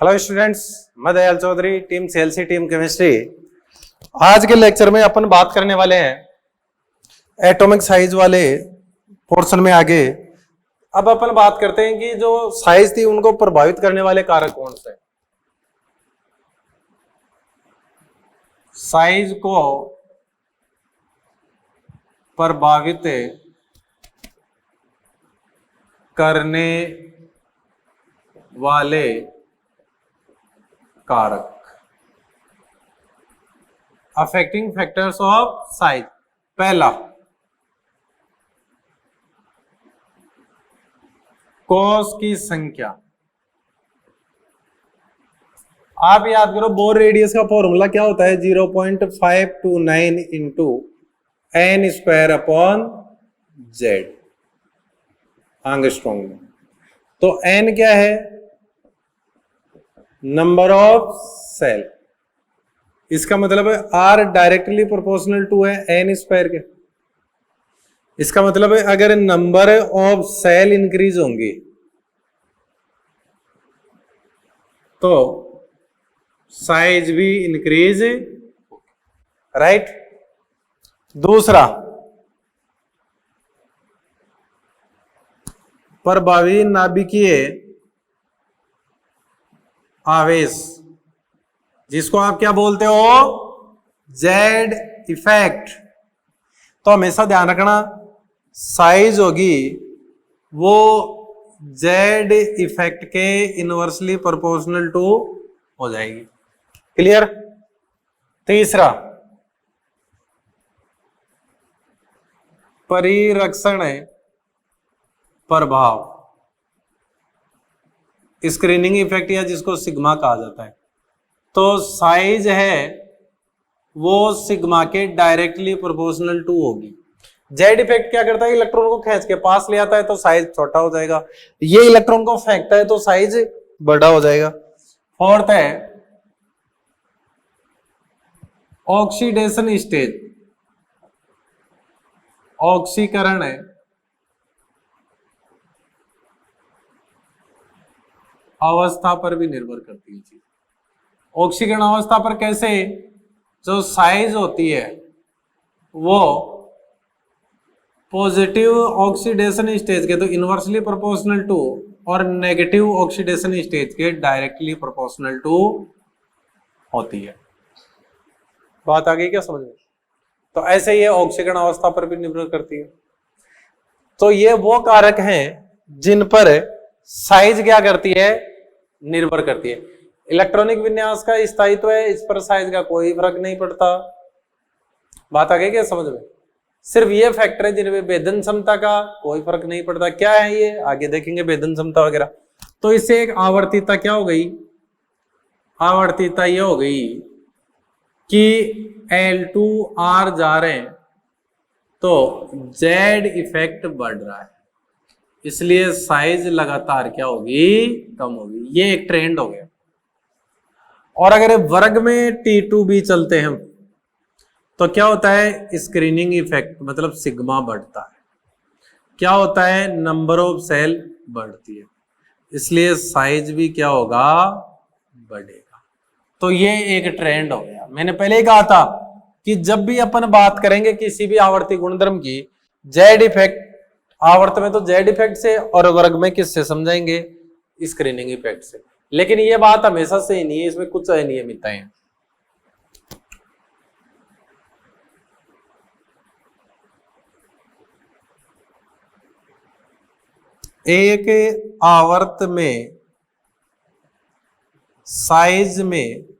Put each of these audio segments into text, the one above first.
Hello students, मैं Dayal Chaudhary, team CLC team chemistry. आज के लेक्चर में अपन बात करने वाले हैं एटॉमिक साइज वाले पोर्शन में आगे। अब अपन बात करते हैं कि जो साइज थी उनको प्रभावित करने वाले कारक कौन से। साइज को प्रभावित करने वाले कारक, अफेक्टिंग फैक्टर्स ऑफ साइज। पहला, कोस की संख्या। आप याद करो, बोर रेडियस का फॉर्मूला क्या होता है? 0.529 into N square upon Z angstrom में। तो एन क्या है? Number of shell. इसका मतलब है आर डायरेक्टली प्रोपोर्शनल टू है एन स्क्वायर के। इसका मतलब है अगर नंबर ऑफ सेल इंक्रीज होंगी तो साइज भी इंक्रीज, राइट। दूसरा, प्रभावी नाभिकीय आवेश, जिसको आप क्या बोलते हो? Z effect. तो हमेशा ध्यान रखना, साइज होगी वो जेड इफेक्ट के इनवर्सली प्रोपोर्शनल टू हो जाएगी। क्लियर? तीसरा, परिरक्षण प्रभाव, स्क्रीनिंग इफेक्ट या जिसको सिग्मा कहा जाता है। तो साइज है वो सिग्मा के डायरेक्टली प्रोपोर्शनल टू होगी। जेड इफेक्ट क्या करता है? इलेक्ट्रॉन को खींच के पास ले आता है तो साइज छोटा हो जाएगा। ये इलेक्ट्रॉन को फेंकता है तो साइज बड़ा हो जाएगा। फोर्थ है ऑक्सीडेशन स्टेज, ऑक्सीकरण है अवस्था पर भी निर्भर करती है चीज। ऑक्सीकरण अवस्था पर कैसे? जो साइज होती है वो पॉजिटिव ऑक्सीडेशन स्टेज के तो इनवर्सली प्रोपोर्शनल टू और नेगेटिव ऑक्सीडेशन स्टेज के डायरेक्टली प्रोपोर्शनल टू होती है। बात आ गई क्या समझ में? तो ऐसे ये ऑक्सीकरण अवस्था पर भी निर्भर करती है। तो ये वो कारक हैं जिन पर साइज क्या करती है? निर्भर करती है। इलेक्ट्रॉनिक विन्यास का स्थायित्व है, इस पर साइज का कोई फर्क नहीं पड़ता। बात आ गई क्या समझ में? सिर्फ ये फैक्टर है जिनमें भेदन क्षमता का कोई फर्क नहीं पड़ता। क्या है ये? आगे देखेंगे भेदन क्षमता वगैरह। तो इससे एक आवर्तीयता क्या हो गई? आवर्तीयता ये हो गई कि L2R जा रहे हैं तो जेड इफेक्ट बढ़ रहा है, इसलिए साइज लगातार क्या होगी? कम होगी। ये एक ट्रेंड हो गया। और अगर वर्ग में T2B चलते हैं तो क्या होता है? स्क्रीनिंग इफेक्ट, मतलब सिग्मा बढ़ता है। क्या होता है? नंबर ऑफ सेल बढ़ती है, इसलिए साइज भी क्या होगा? बढ़ेगा। तो ये एक ट्रेंड हो गया। मैंने पहले ही कहा था कि जब भी अपन बात करेंगे किसी भी आवर्ती गुणधर्म की, जेड इफेक्ट, आवर्त में तो जेड इफेक्ट से और वर्ग में किससे समझाएंगे? स्क्रीनिंग इफेक्ट से। लेकिन ये बात हमेशा से ही नहीं है, इसमें कुछ अनियमितताएं हैं। एक आवर्त में साइज में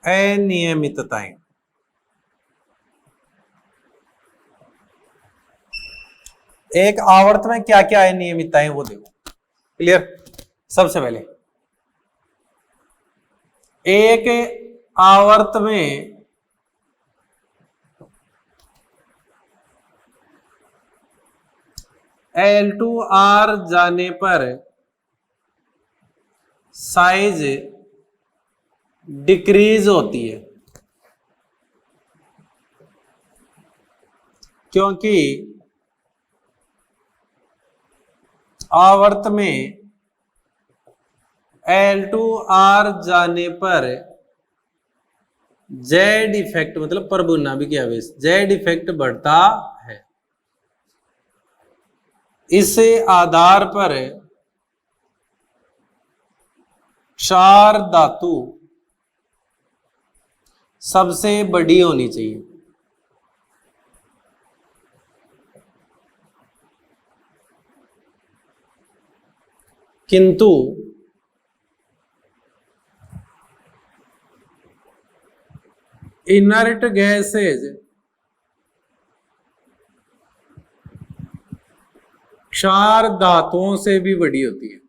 अनियमितताएं, एक आवर्त में क्या क्या अनियमितताएं वो देखो। क्लियर? सबसे पहले, एक आवर्त में L2R जाने पर साइज डिक्रीज होती है, क्योंकि आवर्त में L2R जाने पर जेड इफेक्ट मतलब परभुनाभिक आवेश जेड इफेक्ट बढ़ता है। इस आधार पर क्षार धातु सबसे बड़ी होनी चाहिए। किंतु इनर्ट गैसेज क्षार धातुओं से भी बड़ी होती है,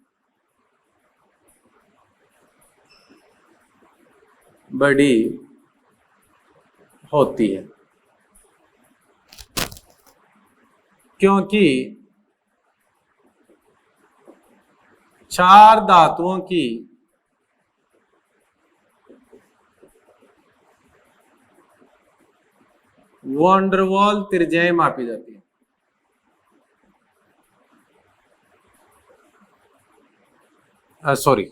बड़ी होती है, क्योंकि क्षार धातुओं की वॉन डेर वाल त्रिज्याएं मापी जाती है। सॉरी,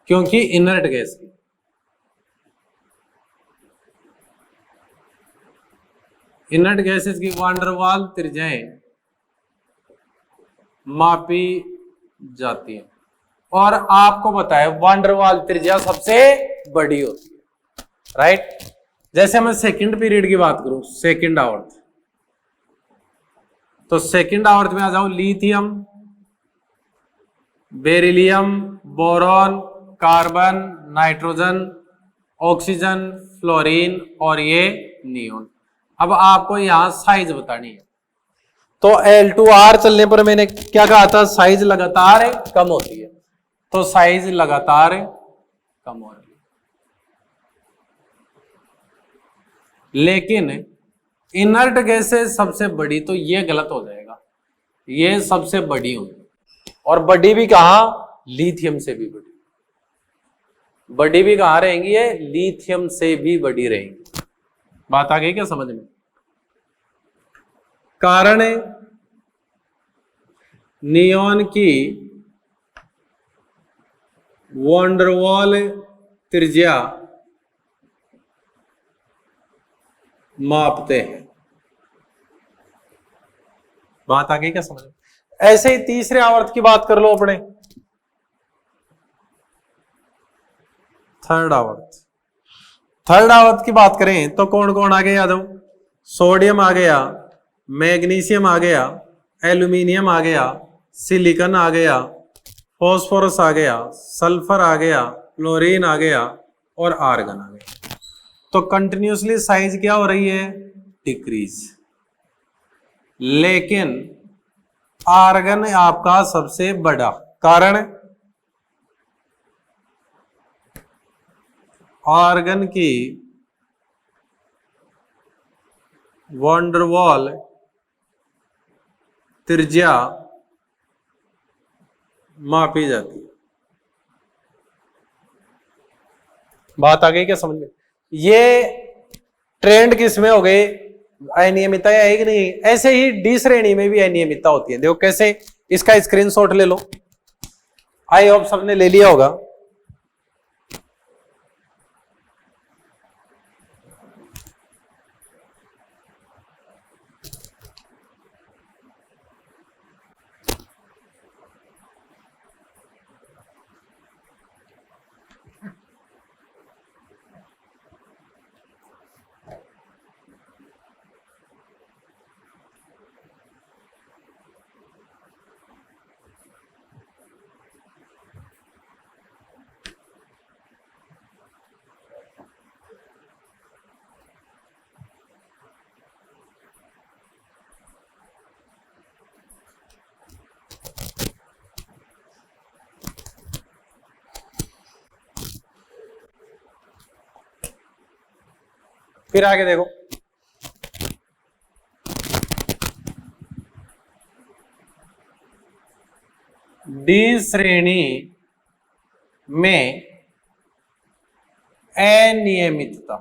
क्योंकि इनर्ट गैस की इनर्ट गैसेस की वॉन डेर वाल त्रिज्याएं मापी जाती है। और आपको बताया वॉन डेर वाल त्रिज्या सबसे बड़ी होती है, राइट। जैसे मैं सेकंड पीरियड की बात करूं, सेकंड आवर्त, तो सेकंड आवर्त में आ जाऊं lithium, beryllium, boron, carbon, nitrogen, oxygen, fluorine और ये नियोन। अब आपको यहां साइज बतानी है। तो L2R चलने पर मैंने क्या कहा था, साइज लगातार कम होती है, तो साइज लगातार कम हो रही है। लेकिन इनर्ट गैसेस सबसे बड़ी, तो ये गलत हो जाएगा, ये सबसे बड़ी होगी। और बड़ी भी कहां, लिथियम से भी बड़ी। बड़ी भी कहां रहेंगी, ये लिथियम से भी बड़ी रहेंगी। बात आ गई क्या समझ में? कारण नियॉन की वॉन डेर वाल त्रिज्या मापते हैं। बात आ गई क्या समझ में? ऐसे ही तीसरे आवर्त की बात कर लो अपने, थर्ड आवर्त। थर्ड आवर्त की बात करें तो कौन कौन आ गया यादव? सोडियम आ गया, मैग्नीशियम आ गया, एल्यूमिनियम आ गया, सिलिकॉन आ गया, फॉस्फोरस आ गया, सल्फर आ गया, क्लोरीन आ गया और आर्गन आ गया। तो कंटिन्यूसली साइज क्या हो रही है, डिक्रीज। लेकिन आर्गन आपका सबसे बड़ा, कारण आर्गन की वॉन डेर वाल त्रिज्या मापी जाती है। बात आ गई क्या समझ में? ये ट्रेंड किस में हो गए, अनियमितता है कि नहीं? ऐसे ही डी श्रेणी में भी अनियमितता होती है। देखो कैसे, इसका स्क्रीनशॉट ले लो, आई होप सबने ले लिया होगा। फिर आगे देखो, डी श्रेणी में अनियमितता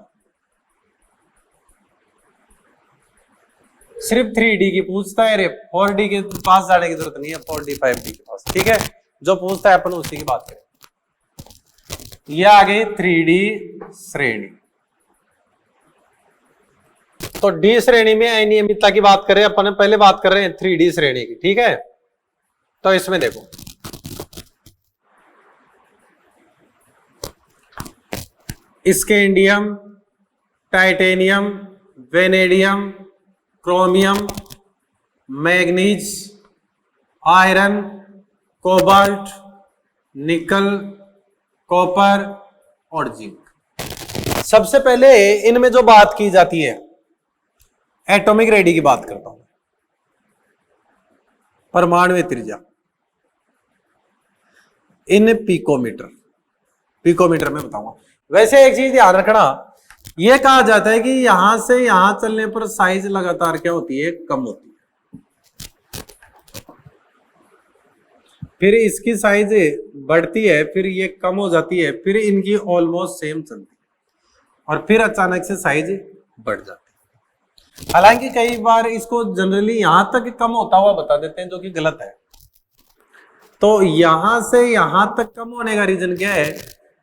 सिर्फ 3D की पूछता है रे, 4D के पास जाने की जरूरत नहीं है, 4D 5D के पास, ठीक है। जो पूछता है अपन उसी की बात करें। ये आ गई 3D श्रेणी। तो डी श्रेणी में अनियमितता की बात करें अपन, पहले बात कर रहे हैं 3D श्रेणी की, ठीक है। तो इसमें देखो scandium, titanium, vanadium, chromium, manganese, iron, cobalt, निकल, कॉपर और जिंक। सबसे पहले इनमें जो बात की जाती है एटॉमिक रेडी की बात करता हूं। परमाणु त्रिज्या इन पिकोमीटर में बताऊंगा। वैसे एक चीज ध्यान रखना, यह कहा जाता है कि यहां से यहां चलने पर साइज लगातार क्या होती है, कम होती है, फिर इसकी साइज बढ़ती है, फिर ये कम हो जाती है, फिर इनकी ऑलमोस्ट सेम चलती है और फिर अचानक से साइज बढ़ जाती है। हालांकि कई बार इसको जनरली यहां तक कम होता हुआ बता देते हैं, जो कि गलत है। तो यहां से यहां तक कम होने का रीजन क्या है,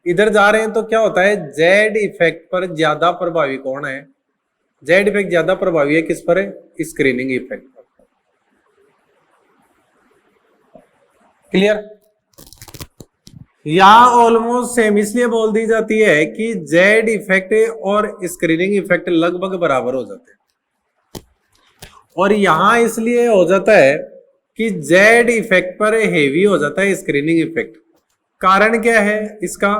इधर जा रहे हैं तो क्या होता है, जेड इफेक्ट पर ज्यादा प्रभावी कौन है, जेड इफेक्ट ज्यादा प्रभावी है किस पर है, स्क्रीनिंग इफेक्ट पर। क्लियर। यहां ऑलमोस्ट सेम इसलिए बोल दी जाती है कि जेड इफेक्ट और स्क्रीनिंग इफेक्ट लगभग बराबर हो जाते हैं, और यहां इसलिए हो जाता है कि जेड इफेक्ट पर हेवी हो जाता है स्क्रीनिंग इफेक्ट। कारण क्या है इसका,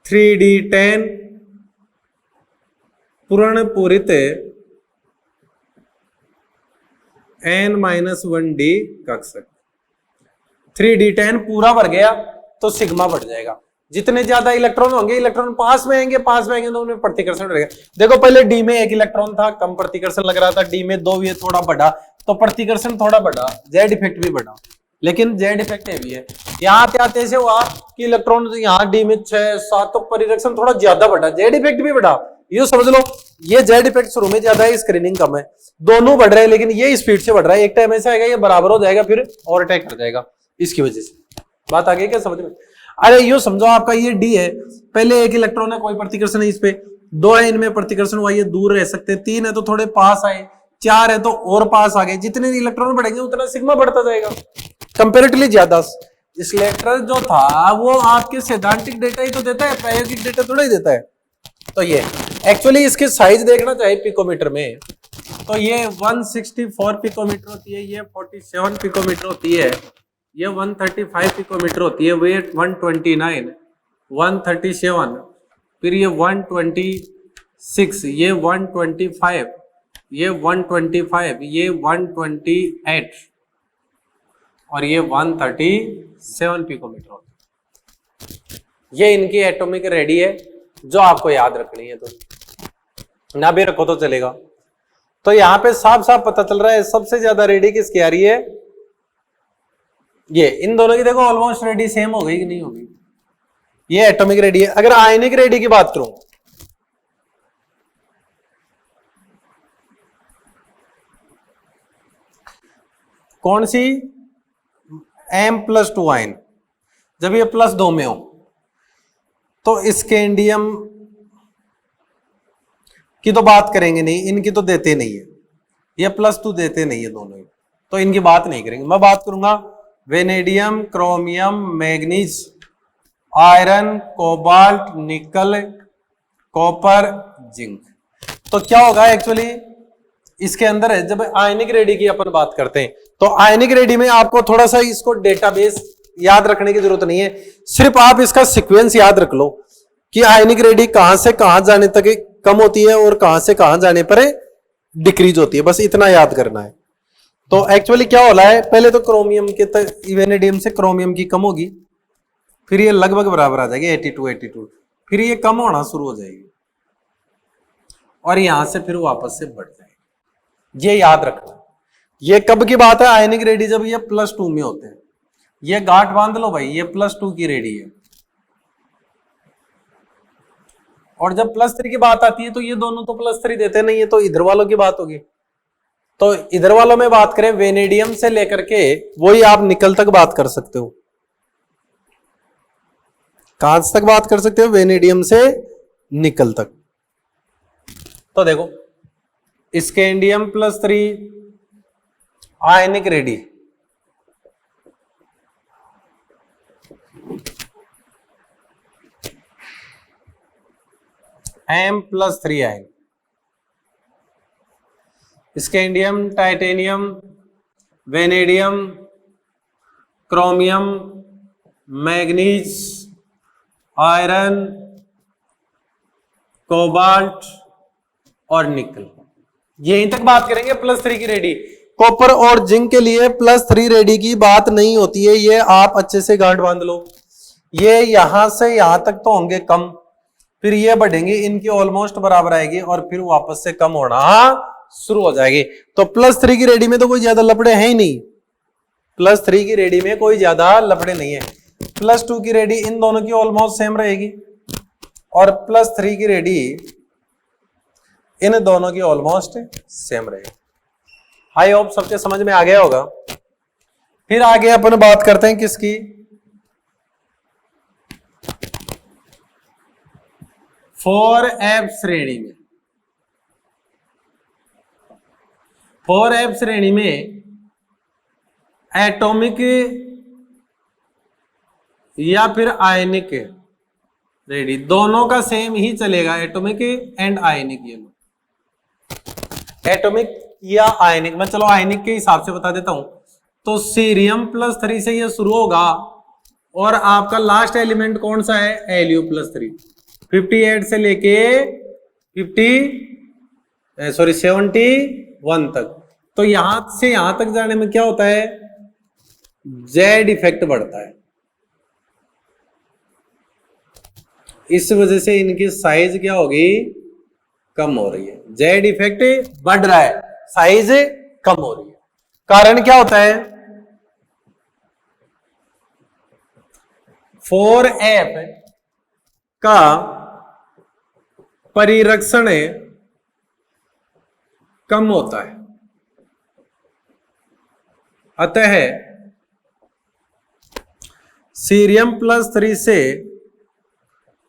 3D10 पूर्ण पूरित n-1d कक्षक। 3D10 पूरा भर गया तो सिग्मा बढ़ जाएगा। जितने ज्यादा इलेक्ट्रॉन होंगे, इलेक्ट्रॉन पास में आएंगे तो उनमें प्रतिकर्षण बढ़ेगा। देखो पहले डी में एक इलेक्ट्रॉन था, कम प्रतिकर्षण लग रहा था, डी में 2 ये थोड़ा बढ़ा तो प्रतिकर्षण थोड़ा बढ़ा, जेड इफेक्ट भी बढ़ा, लेकिन जेड इफेक्ट भी है। यहाँ पे आते से हुआ कि इलेक्ट्रॉन यहाँ डी में 6-7 तो परिरक्षण थोड़ा ज्यादा बढ़ा, जेड इफेक्ट भी बढ़ा। ये समझ लो, ये जेड इफेक्ट शुरू में ज्यादा है, स्क्रीनिंग कम है, दोनों बढ़ रहे हैं, लेकिन ये स्पीड से बढ़ रहा है। एक टाइम ऐसा आएगा ये बराबर हो जाएगा, फिर ओवरटेक कर जाएगा। इसकी वजह से बात आ गई क्या समझ में? अरे यो समझो, आपका ये डी है, पहले एक इलेक्ट्रॉन है, कोई प्रतिकर्षण है, इस पे 2 है, इनमें प्रतिकर्षण हुआ, ये दूर रह सकते, 3 है तो थोड़े पास आए, 4 है तो और पास आ गए। जितने इलेक्ट्रॉन बढ़ेंगे उतना सिग्मा बढ़ता जाएगा, कंपेरेटिवली ज्यादा। इस लेटर जो था वो आपके सैद्धांतिक डेटा ही तो देता है, प्रायोगिक डेटा थोड़ा ही देता है। तो ये एक्चुअली इसकी साइज देखना चाहिए पिकोमीटर में, तो ये 164 पिकोमीटर होती है, ये 47 पिकोमीटर होती है, ये 135 पिकोमीटर होती है, वेट 129, 137, फिर ये 126, ये 125, ये 125, ये 128 और ये 137 पिकोमीटर होती है। ये इनकी एटॉमिक रेडी है जो आपको याद रखनी है, तो ना भी रखो तो चलेगा। तो यहां पे साफ साफ पता चल रहा है सबसे ज्यादा रेडी किसकी आ रही है, ये इन दोनों की देखो ऑलमोस्ट रेडी सेम हो गई कि नहीं होगी, ये एटॉमिक रेडी है। अगर आयनिक रेडी की बात करूं, कौन सी, M+2 आयन, जब ये +2 में हो तो स्कैंडियम की तो बात करेंगे नहीं, इनकी तो देते नहीं है, ये +2 देते नहीं है दोनों ही, तो इनकी बात नहीं करेंगे। मैं बात करूंगा vanadium, chromium, manganese, iron, cobalt, निकल, कॉपर, जिंक। तो क्या होगा एक्चुअली इसके अंदर है, जब आयनिक रेडी की अपन बात करते हैं तो आयनिक रेडी में आपको थोड़ा सा इसको डेटाबेस याद रखने की जरूरत नहीं है, सिर्फ आप इसका सीक्वेंस याद रख लो कि आयनिक रेडी कहां से कहां जाने तक कम होती है और कहां से कहां जाने पर डिक्रीज होती है, बस इतना याद करना है। तो एक्चुअली क्या हो रहा है, पहले तो क्रोमियम के वेनेडियम से क्रोमियम की कम होगी, फिर ये लगभग बराबर आ जाएगी 82, फिर ये कम होना शुरू हो जाएगी और यहां से फिर वापस से बढ़ जाएगी। ये याद रखना, ये कब की बात है, आयनिक रेडी जब ये +2 में होते हैं। ये गांठ बांध लो भाई, ये +2 की रेडी है और जब +3 की बात आती है तो ये दोनों तो +3 देते नहीं है, तो इधर वालों की बात होगी। तो इधर वालों में बात करें वेनेडियम से लेकर के वही आप निकल तक बात कर सकते हो। कहां तक बात कर सकते हो? वेनेडियम से निकल तक। तो देखो scandium +3 ionic radii, M+3 ion, scandium, titanium, vanadium, chromium, manganese, iron, cobalt और निकल, यहीं तक बात करेंगे +3 की रेडी। कॉपर और जिंक के लिए +3 रेडी की बात नहीं होती है, ये आप अच्छे से गांठ बांध लो। ये यहां से यहां तक तो होंगे कम, फिर ये बढ़ेंगे, इनकी ऑलमोस्ट बराबर आएगी और फिर वापस से कम होना शुरू हो जाएगी। तो +3 की रेडी में तो कोई ज्यादा लपड़े हैं ही नहीं, +3 की रेडी में कोई ज्यादा लपड़े नहीं है। +2 की रेडी इन दोनों की ऑलमोस्ट सेम रहेगी और +3 की रेडी इन दोनों की ऑलमोस्ट सेम रहेगी। आई होप सबके समझ में आ गया होगा। फिर आगे अपन बात करते हैं किसकी? 4F श्रेणी में। 4F श्रेणी में एटॉमिक या फिर आयनिक रेडी दोनों का सेम ही चलेगा, एटॉमिक एंड आयनिक। ये एटॉमिक या आयनिक, मैं चलो आयनिक के हिसाब से बता देता हूं। तो सीरियम +3 से ये शुरू होगा और आपका लास्ट एलिमेंट कौन सा है? Lu +3। 58 से लेके 71 तक। तो यहां से यहां तक जाने में क्या होता है? जेड इफेक्ट बढ़ता है, इस वजह से इनकी साइज क्या होगी? कम हो रही है। जेड इफेक्ट बढ़ रहा है, साइज कम हो रही है। कारण क्या होता है? 4F का परिरक्षण कम होता है, अतः सीरियम +3 से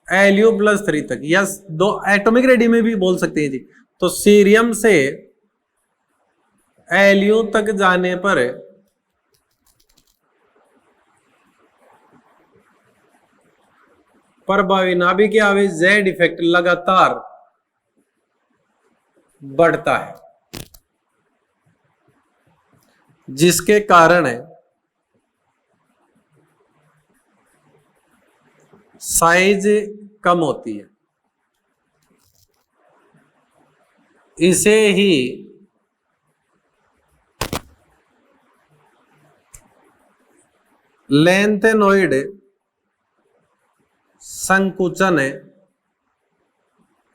Lu +3 तक, या दो एटॉमिक रेडी में भी बोल सकते हैं जी। तो सीरियम से Lu तक जाने पर प्रभावी नाभिकीय आवेश जेड इफेक्ट लगातार बढ़ता है, जिसके कारण साइज कम होती है। इसे ही लेंथेनोइड संकुचन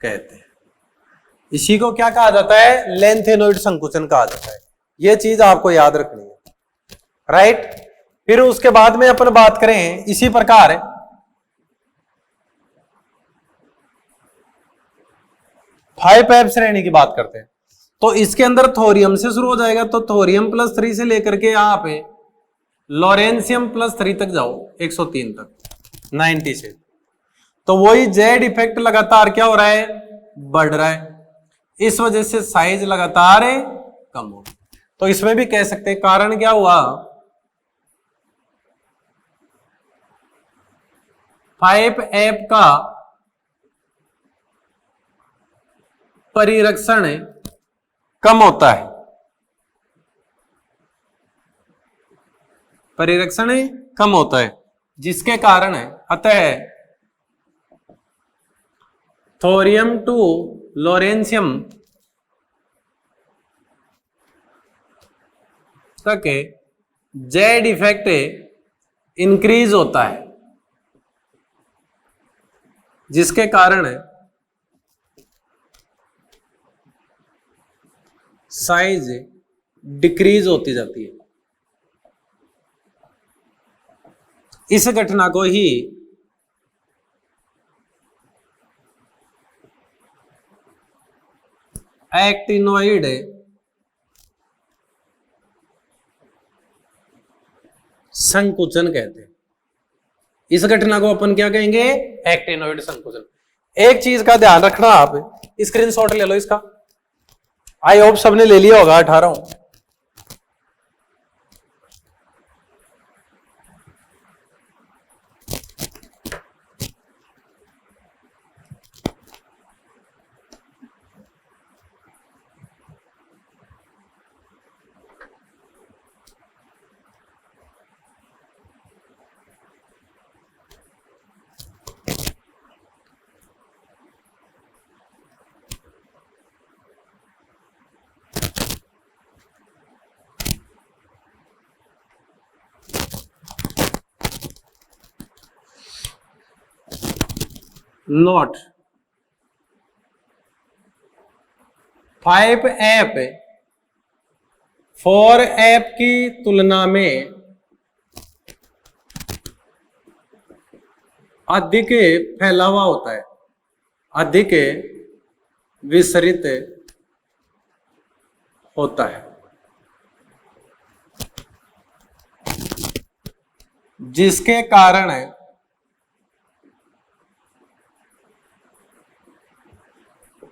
कहते हैं। इसी को क्या कहा जाता है? लेंथेनोइड संकुचन कहा जाता है। यह चीज आपको याद रखनी है, राइट। फिर उसके बाद में अपन बात करें इसी प्रकार 5F श्रेणी की बात करते हैं। तो इसके अंदर थोरियम से शुरू हो जाएगा, तो थोरियम +3 से लेकर के आप लॉरेंशियम +3 तक जाओ, 103 तक, 90 से। तो वही जेड इफेक्ट लगातार क्या हो रहा है? बढ़ रहा है, इस वजह से साइज लगातार कम हो। तो इसमें भी कह सकते हैं कारण क्या हुआ? 5F का परिरक्षण कम होता है, परिरक्षण कम होता है, जिसके कारण अतः थोरियम टू लॉरेंशियम तक जेड इफेक्ट इंक्रीज होता है, जिसके कारण साइज डिक्रीज होती जाती है। इस घटना को ही एक्टिनोइड संकुचन कहते हैं। इस घटना को अपन क्या कहेंगे? एक्टिनोइड संकुचन। एक चीज का ध्यान रखना, आप स्क्रीनशॉट ले लो इसका। आई होप सबने ले लिया होगा 18। नोट 5F 4F की तुलना में अधिक फैला हुआ होता है, अधिक विसरित होता है, जिसके कारण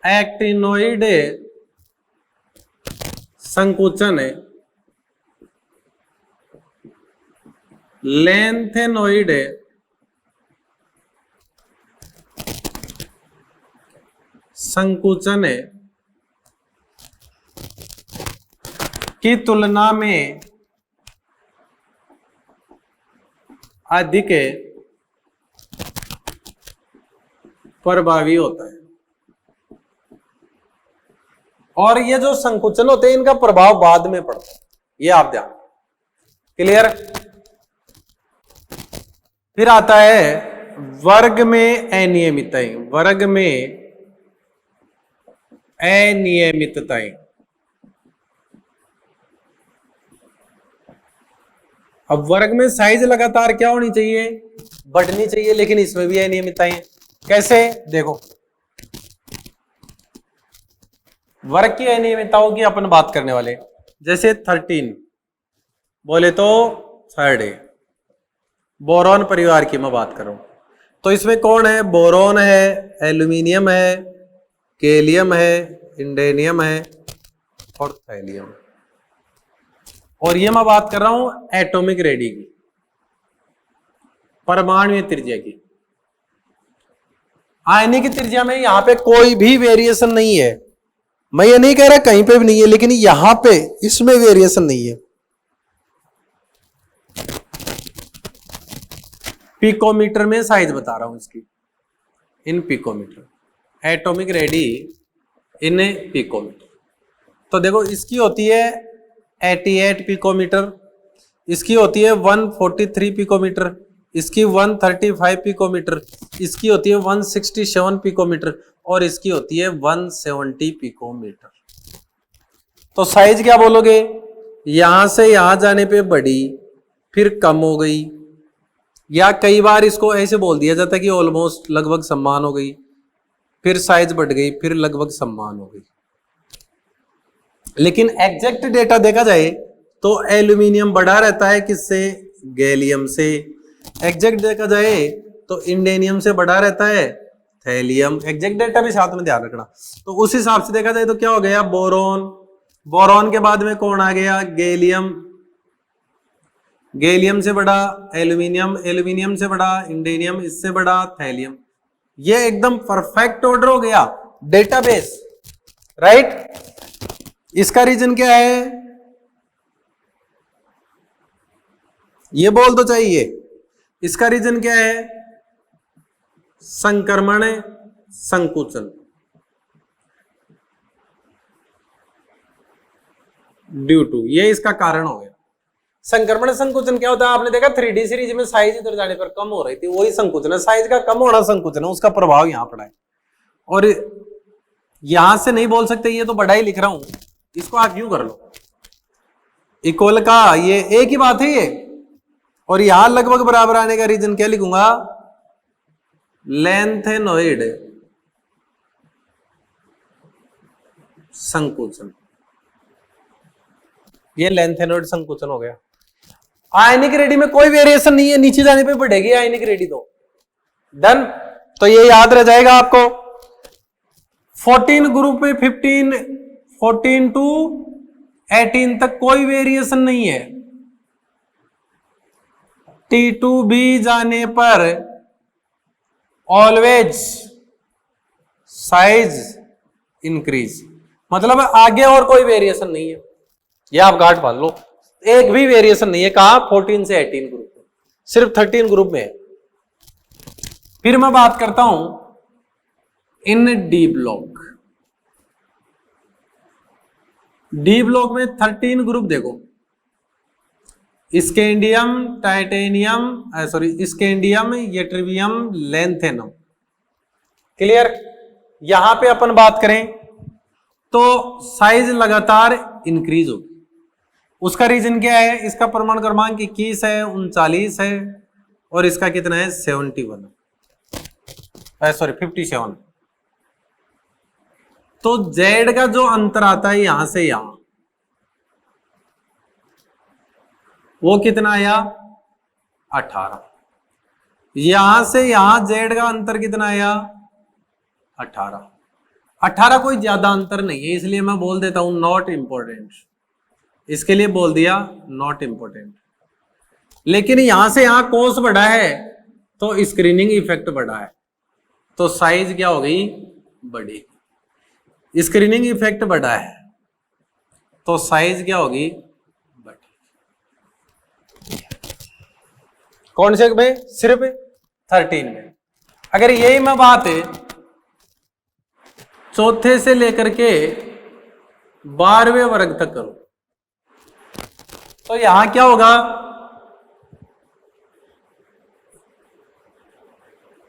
एक्टिनोइड संकुचन लैंथेनोइड संकुचन की तुलना में अधिक प्रभावी होता है। और ये जो संकुचन होते हैं इनका प्रभाव बाद में पड़ता है, ये आप ध्यान। क्लियर? फिर आता है वर्ग में अनियमितताएं। वर्ग में अनियमितताएं। अब वर्ग में साइज लगातार क्या होनी चाहिए? बढ़नी चाहिए, लेकिन इसमें भी अनियमितताएं। कैसे? देखो, वर्ग की अनियमितताओं की अपन बात करने वाले। जैसे 13 बोले तो थर्ड है, बोरॉन परिवार की मैं बात कर रहा हूं। तो इसमें कौन है? बोरॉन है, एल्यूमिनियम है, गैलियम है, इंडेनियम है और थैलियम। और ये मैं बात कर रहा हूं एटॉमिक रेडी की, परमाणु त्रिज्या की। आयनिक त्रिज्या में यहां पे कोई भी वेरिएशन नहीं है। मैं ये नहीं कह रहा कहीं पे भी नहीं है, लेकिन यहां पे इसमें वेरिएशन नहीं है। पिकोमीटर में साइज बता रहा हूं इसकी, in picometre, atomic radii in picometre. तो देखो, इसकी होती है 88 पिकोमीटर, इसकी होती है 143 पिकोमीटर, इसकी 135 पिकोमीटर, इसकी होती है 167 पिकोमीटर और इसकी होती है 170 पिकोमीटर। तो साइज क्या बोलोगे? यहां से यहां जाने पे बढ़ी, फिर कम हो गई, या कई बार इसको ऐसे बोल दिया जाता है कि ऑलमोस्ट लगभग समान हो गई, फिर साइज बढ़ गई, फिर लगभग समान हो गई। लेकिन एग्जैक्ट डेटा देखा जाए तो एल्यूमिनियम बढ़ा रहता है किससे? गैलियम से। एग्जैक्ट देखा जाए तो इंडेनियम से बढ़ा रहता है थैलियम। एग्जैक्ट डेटा भी साथ में ध्यान रखना। तो उस हिसाब से देखा जाए तो क्या हो गया? बोरॉन। बोरॉन के बाद में कौन आ गया? गैलियम। गैलियम से बड़ा एल्यूमिनियम, एल्यूमिनियम से बड़ा इंडेनियम, इससे बड़ा थैलियम। ये एकदम परफेक्ट ऑर्डर हो गया डेटाबेस, राइट? इसका रीजन क्या है? ये बोल तो चाहिए। इसका रीजन क्या है? संक्रमण संकुचन। ड्यू टू, ये इसका कारण हो गया। संक्रमण संकुचन क्या होता है? आपने देखा 3D सीरीज में साइज इधर जाने पर कम हो रही थी, वही संकुचन है। साइज का कम होना संकुचन है, उसका प्रभाव यहां पड़ा है। और यहां से नहीं बोल सकते ये तो बड़ा ही लिख रहा हूं, इसको आप यूं कर लो, इक्वल का ये एक ही बात है ये। और यहां लगभग बराबर आने का रीजन क्या लिखूंगा? लैंथेनोइड संकुचन, ये लेंथेनॉइड संकुचन हो गया। आयनिक रेडी में कोई वेरिएशन नहीं है, नीचे जाने पे बढ़ेगी आयनिक रेडी तो डन। तो ये याद रह जाएगा आपको। 14 ग्रुप में 14 टू 18 तक कोई वेरिएशन नहीं है। T2B जाने पर ऑलवेज साइज इंक्रीज, मतलब आगे और कोई वेरिएशन नहीं है। ये आप गांठ बांध लो, एक भी वेरिएशन नहीं है। कहा 14 से 18 ग्रुप में, सिर्फ 13 ग्रुप में है। फिर मैं बात करता हूं in D block. D block में 13 ग्रुप देखो, scandium, titanium, scandium, yttrium, lanthanum. Clear. यहां पे अपन बात करें तो साइज लगातार इंक्रीज होगी। उसका रीजन क्या है? इसका परमाणु क्रमांक 21 है, 39 है, और इसका कितना है 57, 57। तो जेड का जो अंतर आता है यहां से यहां, वो कितना आया 18। यहां से यहां जेड का अंतर कितना आया 18 कोई ज्यादा अंतर नहीं है, इसलिए मैं बोल देता हूं नॉट इंपॉर्टेंट। इसके लिए बोल दिया नॉट इंपॉर्टेंट। लेकिन यहां से यहां कोस बढ़ा है तो स्क्रीनिंग इफेक्ट बढ़ा है, तो साइज क्या हो गई बड़ी। स्क्रीनिंग इफेक्ट बढ़ा है तो साइज क्या होगी बड़ी। कौन से में? सिर्फ 13 में। अगर यही मैं बात है चौथे से लेकर के 12वें वर्ग तक करो तो यहां क्या होगा?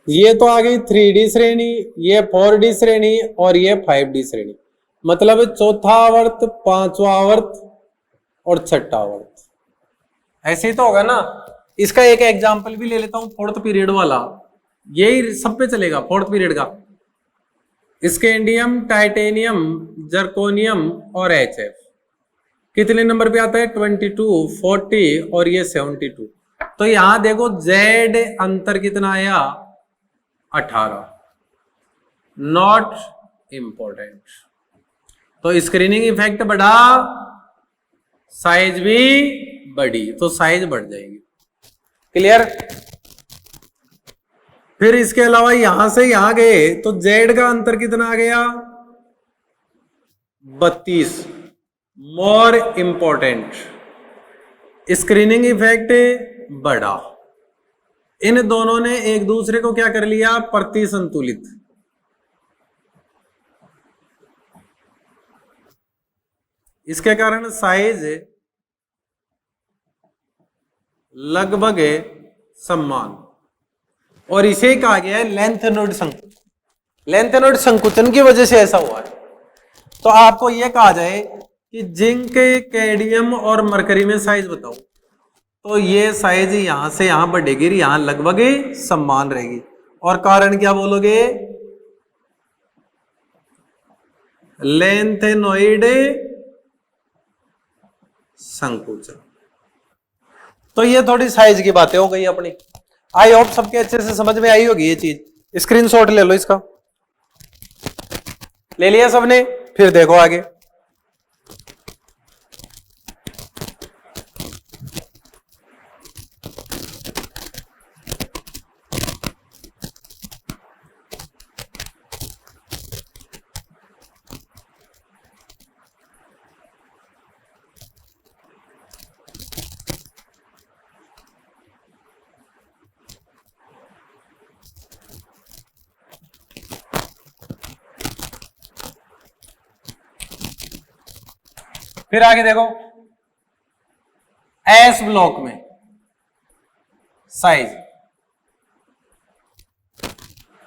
ये तो आ गई 3D श्रेणी, ये 4D श्रेणी, और ये 5D श्रेणी। मतलब चौथा आवर्त, पांचवा आवर्त और छठा आवर्त। ऐसे ही तो होगा ना। इसका एक एग्जाम्पल भी ले लेता हूं, 4th पीरियड वाला। यही सब पे चलेगा 4th पीरियड का। स्कैंडियम, टाइटेनियम, जर्कोनियम और HF कितने नंबर पे आता है? 22, 40 और ये 72। तो यहां देखो जेड अंतर कितना आया 18। Not important. तो स्क्रीनिंग इफेक्ट बढ़ा, साइज भी बढ़ी, तो साइज बढ़ जाएगी। क्लियर। फिर इसके अलावा यहां से यहां गए तो जेड का अंतर कितना आ गया 32। मोर इंपॉर्टेंट, स्क्रीनिंग इफेक्ट बढ़ा। इन दोनों ने एक दूसरे को क्या कर लिया? प्रति संतुलित। इसके कारण साइज लगभग समान, और इसे कहा गया है लेंथेनॉइड संकुचन। लेंथेनॉइड संकुचन की वजह से ऐसा हुआ है। तो आपको यह कहा जाए कि जिंक, कैडमियम और मरकरी में साइज बताओ, तो ये साइज यहां से यहां बढ़ेगी, यहां लगभग समान रहेगी। और कारण क्या बोलोगे? लेंथेनॉइड संकुचन। तो ये थोड़ी साइज की बातें हो गई अपनी। आई होप सबके अच्छे से समझ में आई होगी ये चीज। स्क्रीनशॉट ले लो इसका। ले लिया सबने? फिर देखो आगे। फिर आगे देखो, एस ब्लॉक में size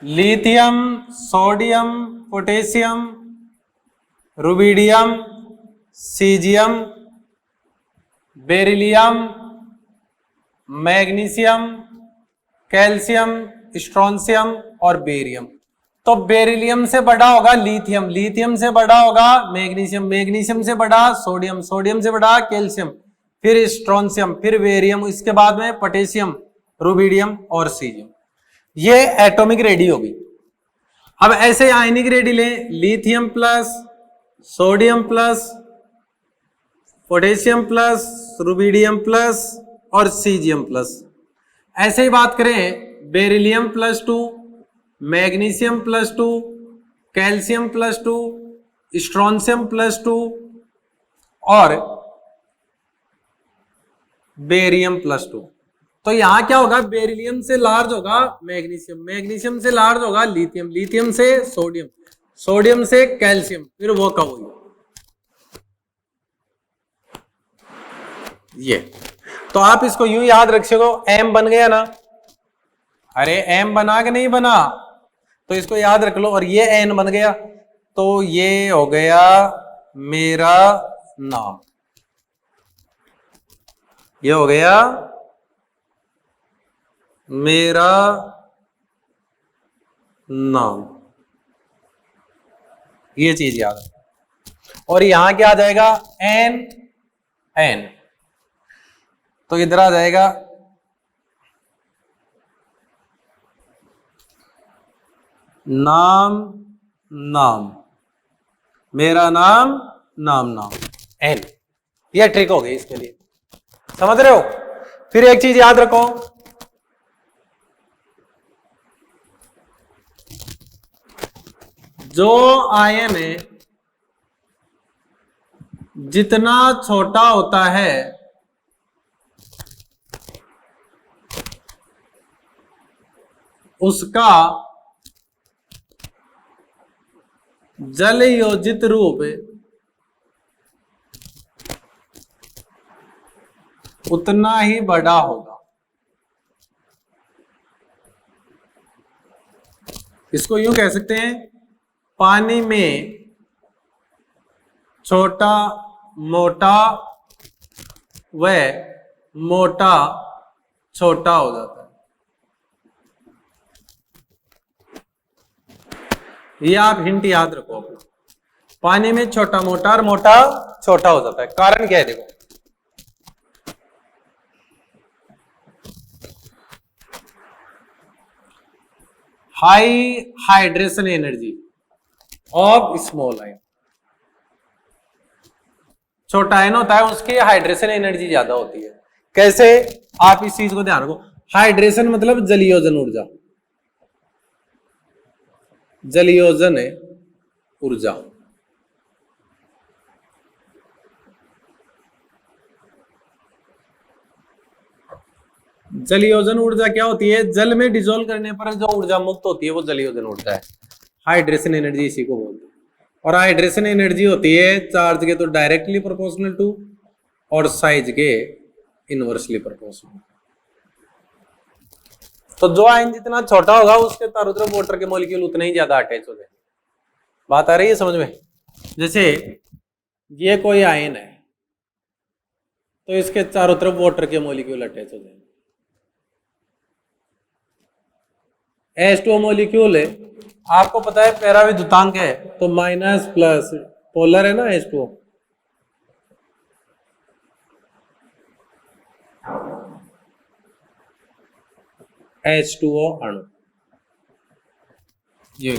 lithium, sodium, potassium, rubidium, caesium, beryllium, magnesium, calcium, strontium और बेरियम। तो बेरिलियम से बड़ा होगा लिथियम, लिथियम से बड़ा होगा मैग्नीशियम, मैग्नीशियम से बड़ा सोडियम, सोडियम से बड़ा कैल्शियम, फिर स्ट्रोंशियम, फिर बेरियम, इसके बाद में पोटेशियम, रुबिडियम और सीजियम। ये एटॉमिक रेडी होगी। अब ऐसे आयनिक रेडी लें, lithium plus sodium plus potassium plus rubidium plus और सीजियम प्लस। ऐसे ही बात करें beryllium plus 2, magnesium plus 2, calcium plus 2, strontium plus 2 और बेरियम प्लस 2। तो यहां क्या होगा, बेरिलियम से लार्ज होगा मैग्नीशियम, मैग्नीशियम से लार्ज होगा लिथियम, लिथियम से सोडियम, सोडियम से कैल्शियम, फिर वो कब होगी ये। तो आप इसको यूं याद रखिएगा, एम बन गया ना, अरे एम बना के नहीं बना, तो इसको याद रख लो। और ये एन बन गया, तो ये हो गया मेरा नाम, ये हो गया मेरा नाम, ये चीज याद है। और यहां क्या आ जाएगा, एन एन, तो इधर आ जाएगा नाम नाम, मेरा नाम नाम नाम, एन। ये ट्रिक हो गई इसके लिए, समझ रहे हो। फिर एक चीज याद रखो, जो आयन है जितना छोटा होता है उसका जल योजित रूप उतना ही बड़ा होगा। इसको यूं कह सकते हैं, पानी में छोटा मोटा व मोटा छोटा हो जाता है। ये आप हिंट याद रखो अपना, पानी में छोटा मोटा और मोटा छोटा हो जाता है। कारण क्या है, देखो high hydration energy of small ion, छोटा आयन होता है उसकी हाइड्रेशन एनर्जी ज्यादा होती है। कैसे, आप इस चीज को ध्यान रखो, हाइड्रेशन मतलब जलयोजन ऊर्जा, जलयोजन ऊर्जा। जलयोजन ऊर्जा क्या होती है, जल में डिजोल्व करने पर जो ऊर्जा मुक्त होती है वो जलयोजन ऊर्जा है, हाइड्रेशन एनर्जी इसी को बोलते हैं। और हाइड्रेशन एनर्जी होती है चार्ज के तो डायरेक्टली प्रोपोर्शनल टू और साइज के इनवर्सली प्रोपोर्शनल। तो जो आयन जितना छोटा होगा उसके चारों तरफ वाटर के मॉलिक्यूल उतने ही ज्यादा अटैच हो जाएंगे। बात आ रही है समझ में। जैसे ये कोई आयन है तो इसके चारों तरफ वाटर के मॉलिक्यूल अटैच हो जाएंगे। H2O मॉलिक्यूल है, आपको पता है पैराविद्युतांक है तो माइनस प्लस पोलर है ना H2O। H2O अणु ये,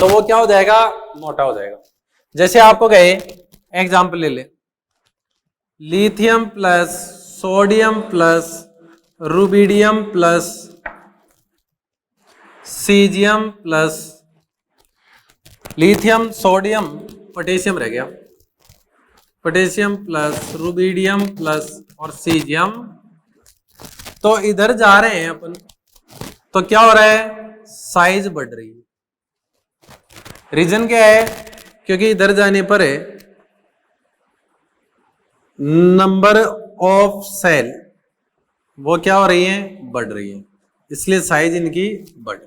तो वो क्या हो जाएगा, मोटा हो जाएगा। जैसे आपको कहे एग्जाम्पल ले ले, lithium plus sodium plus rubidium plus caesium plus lithium sodium potassium रह गया, पोटेशियम प्लस रुबिडियम प्लस और सीजियम। तो इधर जा रहे हैं अपन, तो क्या हो रहा है, साइज बढ़ रही है। रीजन क्या है, क्योंकि इधर जाने पर है नंबर ऑफ सेल वो क्या हो रही है, बढ़ रही है, इसलिए साइज इनकी बढ़।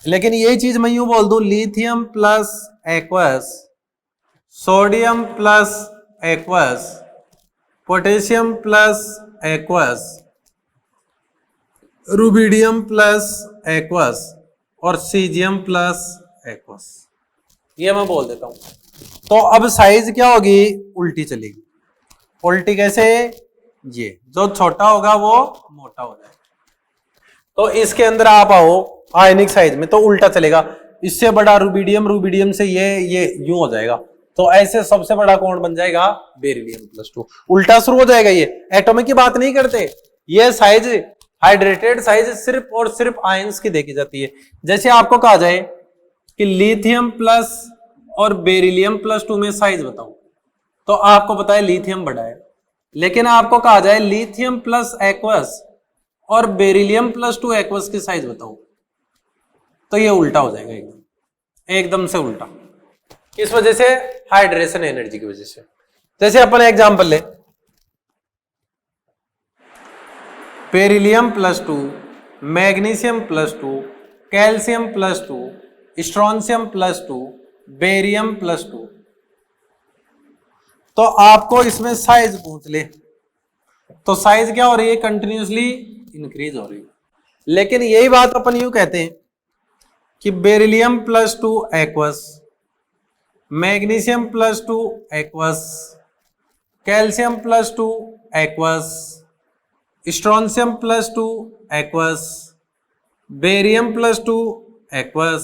लेकिन ये चीज मैं यूं बोल दूं, lithium plus aqueous, sodium plus aqueous, potassium plus aqueous, rubidium plus aqueous और सीजियम प्लस एक्वस, ये मैं बोल देता हूं। तो अब साइज क्या होगी, उल्टी चलेगी। उल्टी कैसे, ये जो छोटा होगा वो मोटा हो जाएगा। तो इसके अंदर आप आओ आयनिक साइज में, तो उल्टा चलेगा, इससे बड़ा रुबिडियम, रुबिडियम से ये यूं हो जाएगा। तो ऐसे सबसे बड़ा कौन बन जाएगा, बेरिलियम +2। उल्टा शुरू हो जाएगा। ये एटॉमिक की बात नहीं करते, ये साइज हाइड्रेटेड साइज सिर्फ और सिर्फ आयंस की देखी जाती है। जैसे आपको कहा जाए कि लिथियम प्लस और बेरिलियम +2 में साइज बताओ, तो आपको पता है लिथियम बड़ा है, लेकिन आपको कहा जाए लिथियम प्लस एक्वस और बेरिलियम +2 एक्वस की साइज बताओ, तो ये उल्टा हो जाएगा, एकदम से उल्टा। किस वजह से, हाइड्रेशन एनर्जी की वजह से। जैसे अपन एग्जांपल ले, beryllium +2, magnesium +2, calcium +2, strontium +2, barium +2। तो आपको इसमें साइज पूछ ले, तो साइज क्या हो रही है, कंटिन्यूसली इंक्रीज हो रही है। लेकिन यही बात अपन यूं कहते हैं कि beryllium +2 aqueous, magnesium +2 aqueous, calcium +2 aqueous, strontium +2 aqueous, barium +2 aqueous.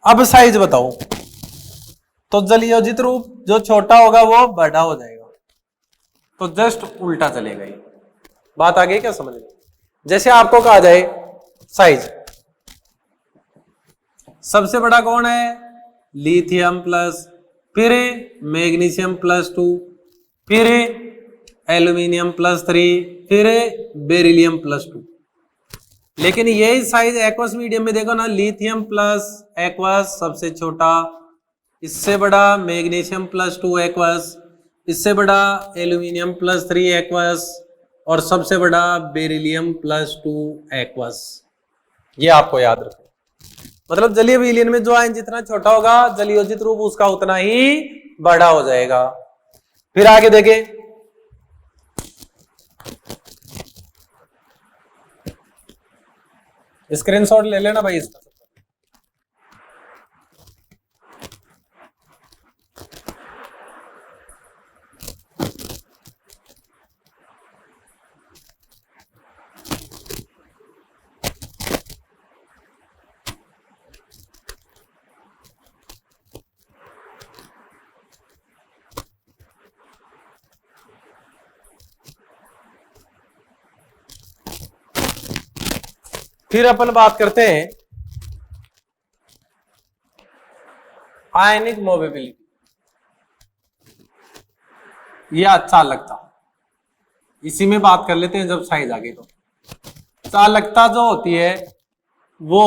अब साइज बताओ, तो जलयोजित रूप जो छोटा होगा वो बड़ा हो जाएगा, तो जस्ट उल्टा चलेगा। ये बात आ गई क्या समझ में। जैसे आपको कहा जाए साइज, सबसे बड़ा कौन है, लिथियम प्लस, फिर मैग्नीशियम +2, फिर एल्यूमिनियम +3, फिर बेरिलियम +2। लेकिन यही साइज एक्वस मीडियम में देखो ना, लिथियम प्लस एक्वस सबसे छोटा, इससे बड़ा मैग्नीशियम +2 एक्वस, इससे बड़ा एल्यूमिनियम +3 एक्वस, और सबसे बड़ा बेरिलियम +2 एक्वस। ये आपको याद रखो। मतलब जलीय विलयन में जो आयन जितना छोटा होगा, जलयोजित रूप उसका उतना ही बड़ा हो जाएगा। फिर आगे देखें, स्क्रीनशॉट ले लेना भाई इसका। फिर अपन बात करते हैं आयनिक मोबिलिटी, ये चालकता, इसी में बात कर लेते हैं जब साइज आ गई। तो चालकता जो होती है वो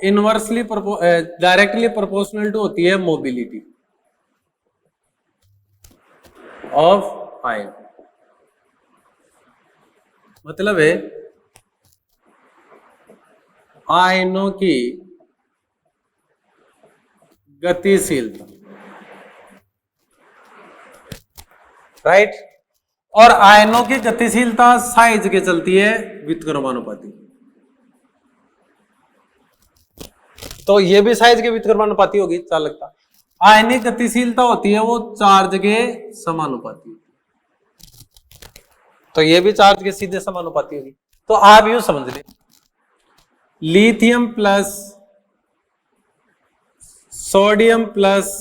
इनवर्सली डायरेक्टली प्रोपोर्शनल टू होती है मोबिलिटी ऑफ आयन। मतलब है आयनों की गतिशीलता, राइट। और आयनों की गतिशीलता साइज के चलती है व्युत्क्रमानुपाती। तो ये भी साइज के व्युत्क्रमानुपाती होगी चालकता। आयनिक गतिशीलता होती है वो चार्ज के समानुपाती, तो ये भी चार्ज के सीधे समानुपाती होगी। तो आप यूं समझ लें, lithium plus sodium plus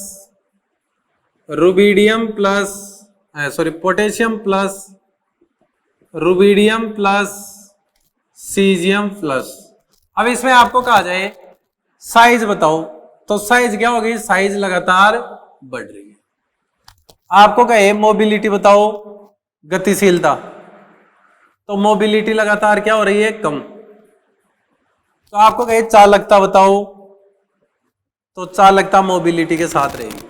rubidium plus potassium plus rubidium plus caesium plus. अब इसमें आपको कहा जाए साइज बताओ, तो साइज क्या होगी, साइज लगातार बढ़ रही है। आपको कहे मोबिलिटी बताओ, गतिशीलता, तो मोबिलिटी लगातार क्या हो रही है, कम। तो आपको कहे चालकता बताओ, तो चालकता मोबिलिटी के साथ रहेगी।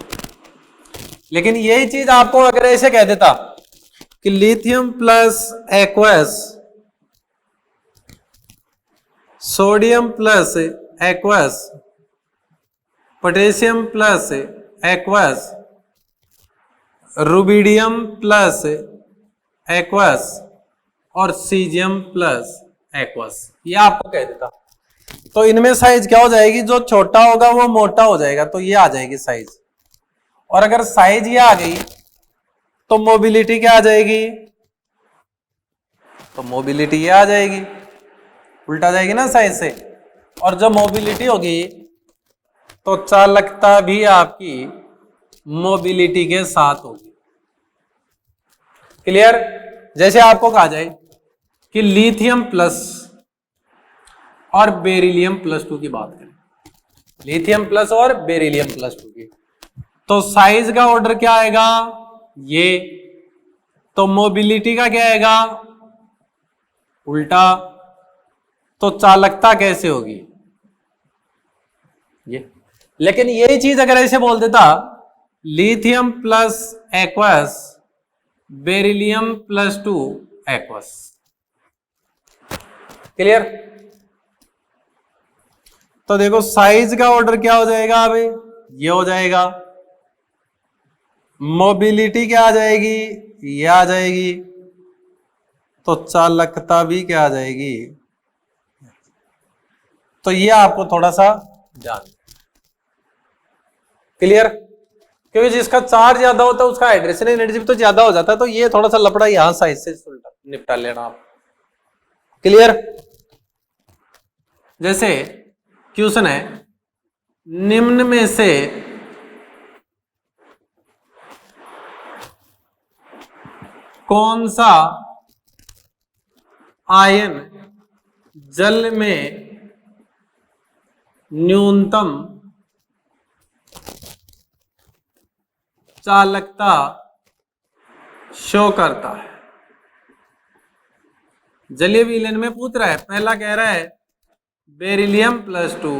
लेकिन यही चीज आपको अगर ऐसे कह देता कि lithium plus aqueous, sodium plus aqueous, potassium plus aqueous, rubidium plus aqueous और सीजियम प्लस एक्वस, ये आपको कह देता तो इनमें साइज क्या हो जाएगी, जो छोटा होगा वो मोटा हो जाएगा, तो ये आ जाएगी साइज। और अगर साइज ये आ गई तो मोबिलिटी क्या आ जाएगी, तो मोबिलिटी ये आ जाएगी, उल्टा जाएगी ना साइज से। और जब मोबिलिटी होगी तो चालकता भी आपकी मोबिलिटी के साथ होगी। क्लियर। जैसे आपको कहा जाए कि लिथियम प्लस और बेरिलियम प्लस 2 की बात करें, लिथियम प्लस और बेरिलियम प्लस 2 की, तो साइज का ऑर्डर क्या आएगा, ये। तो मोबिलिटी का क्या आएगा, उल्टा। तो चालकता कैसे होगी, ये। लेकिन यही चीज अगर ऐसे बोल देता, lithium plus aqueous beryllium plus 2 aqueous. Clear. तो देखो साइज का ऑर्डर क्या हो जाएगा, अभी ये हो जाएगा। मोबिलिटी क्या आ जाएगी, ये आ जाएगी। तो चालकता भी क्या आ जाएगी। तो ये आपको थोड़ा सा ध्यान। क्लियर। क्योंकि जिसका चार्ज ज्यादा होता है उसका हाइड्रेशन एनर्जी तो ज्यादा हो जाता है, तो ये थोड़ा सा लफड़ा यहां साइज से निपटा लेना आप। क्लियर। जैसे क्वेश्चन है, निम्न में से कौन सा आयन जल में न्यूनतम चालकता शो करता है। जलीय विलयन में पूछ रहा है, पहला कह रहा है बेरिलियम प्लस 2,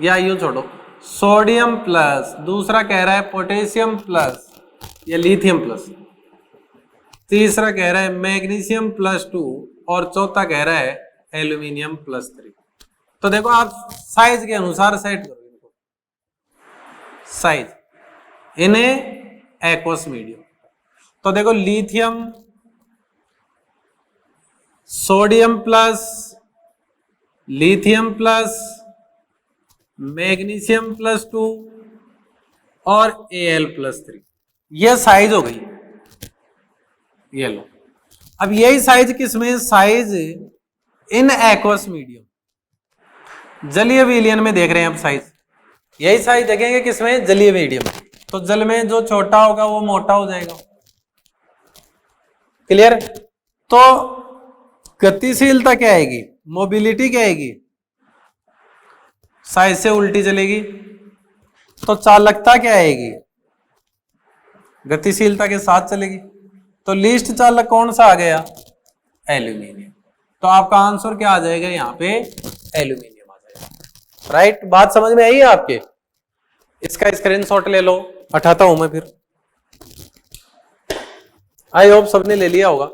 या यूं छोड़ो सोडियम प्लस, दूसरा कह रहा है पोटेशियम प्लस या लिथियम प्लस, तीसरा कह रहा है मैग्नीशियम प्लस 2, और चौथा कह रहा है एल्यूमिनियम प्लस 3। तो देखो आप साइज के अनुसार सेट करो इनको, साइज इन्हें एक्वस मीडियम। तो देखो lithium, sodium plus, lithium plus, magnesium plus 2 और Al प्लस 3, यह साइज हो गई। ये लो, अब यही साइज किसमें, साइज इन एक्वस मीडियम, जलीय विलयन में देख रहे हैं अब साइज। यही साइज देखेंगे किसमें, जलीय मीडियम। तो जल में जो छोटा होगा वो मोटा हो जाएगा। क्लियर। तो गतिशीलता क्या आएगी, मोबिलिटी क्या आएगी, साइज से उल्टी चलेगी। तो चालकता क्या आएगी, गतिशीलता के साथ चलेगी। तो लीस्ट चालक कौन सा आ गया, एल्यूमिनियम। तो आपका आंसर क्या आ जाएगा, यहाँ पे एल्यूमिनियम आ जाएगा। राइट। बात समझ में आई है आपके। इसका स्क्रीनशॉट ले लो, हटाता हूं मैं फिर। आई होप सबने ले लिया होगा।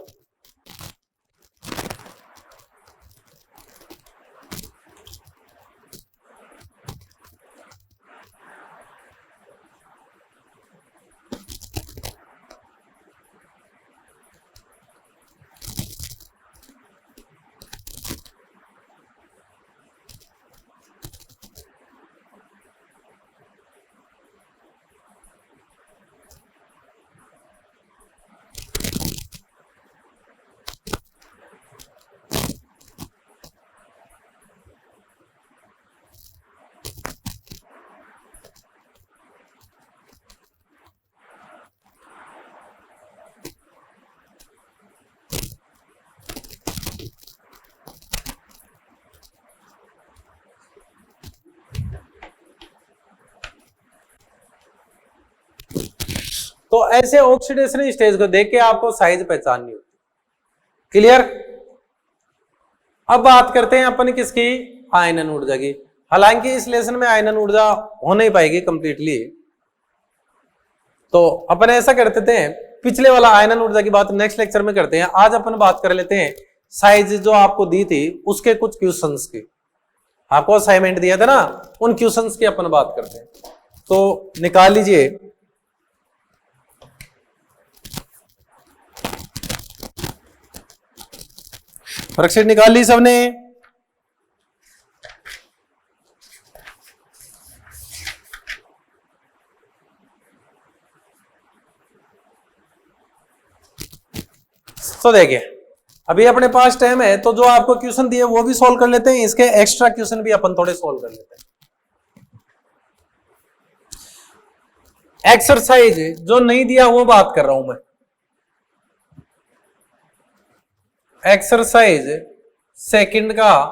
तो ऐसे ऑक्सीडेशन स्टेज को देख के आपको साइज पहचाननी होती। क्लियर। अब बात करते हैं अपन किसकी, आयनन ऊर्जा की। हालांकि इस लेसन में आयनन ऊर्जा हो नहीं पाएगी कंप्लीटली, तो अपन ऐसा करते थे, पिछले वाला आयनन ऊर्जा की बात नेक्स्ट लेक्चर में करते हैं। आज अपन बात कर लेते हैं साइज जो आपको दी थी उसके कुछ क्वेश्चंस की। आपको असाइनमेंट दिया था ना, उन क्वेश्चंस की अपन बात करते हैं। तो निकाल लीजिए, वर्कशीट निकाल ली सबने। तो देखिए अभी अपने पास टाइम है, तो जो आपको क्वेश्चन दिए वो भी सॉल्व कर लेते हैं, इसके एक्स्ट्रा क्वेश्चन भी अपन थोड़े सॉल्व कर लेते हैं। एक्सरसाइज जो नहीं दिया वो बात कर रहा हूं मैं। एक्सरसाइज सेकंड का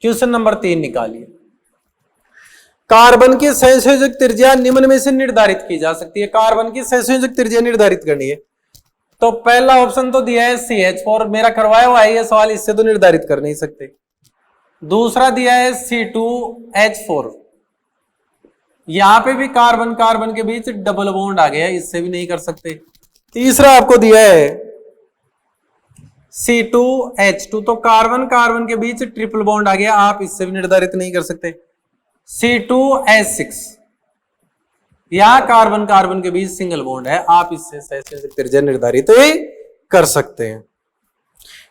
क्वेश्चन नंबर 3 निकालिए। कार्बन की सहसंयोजक त्रिज्या निम्न में से निर्धारित की जा सकती है। कार्बन की सहसंयोजक त्रिज्या निर्धारित करनी है, तो पहला ऑप्शन तो दिया है CH4, मेरा करवाया हुआ है ये सवाल, इससे तो निर्धारित कर नहीं सकते। दूसरा दिया है C2H4, यहां पे भी कार्बन कार्बन के बीच डबल बॉन्ड आ गया, इससे भी नहीं कर सकते। तीसरा आपको दिया है C2H2, तो कार्बन कार्बन के बीच ट्रिपल बॉन्ड आ गया, आप इससे भी निर्धारित नहीं कर सकते। C2H6, यहां कार्बन कार्बन के बीच सिंगल बॉन्ड है, आप इससे सहसंयोजक त्रिज्या निर्धारित कर सकते हैं।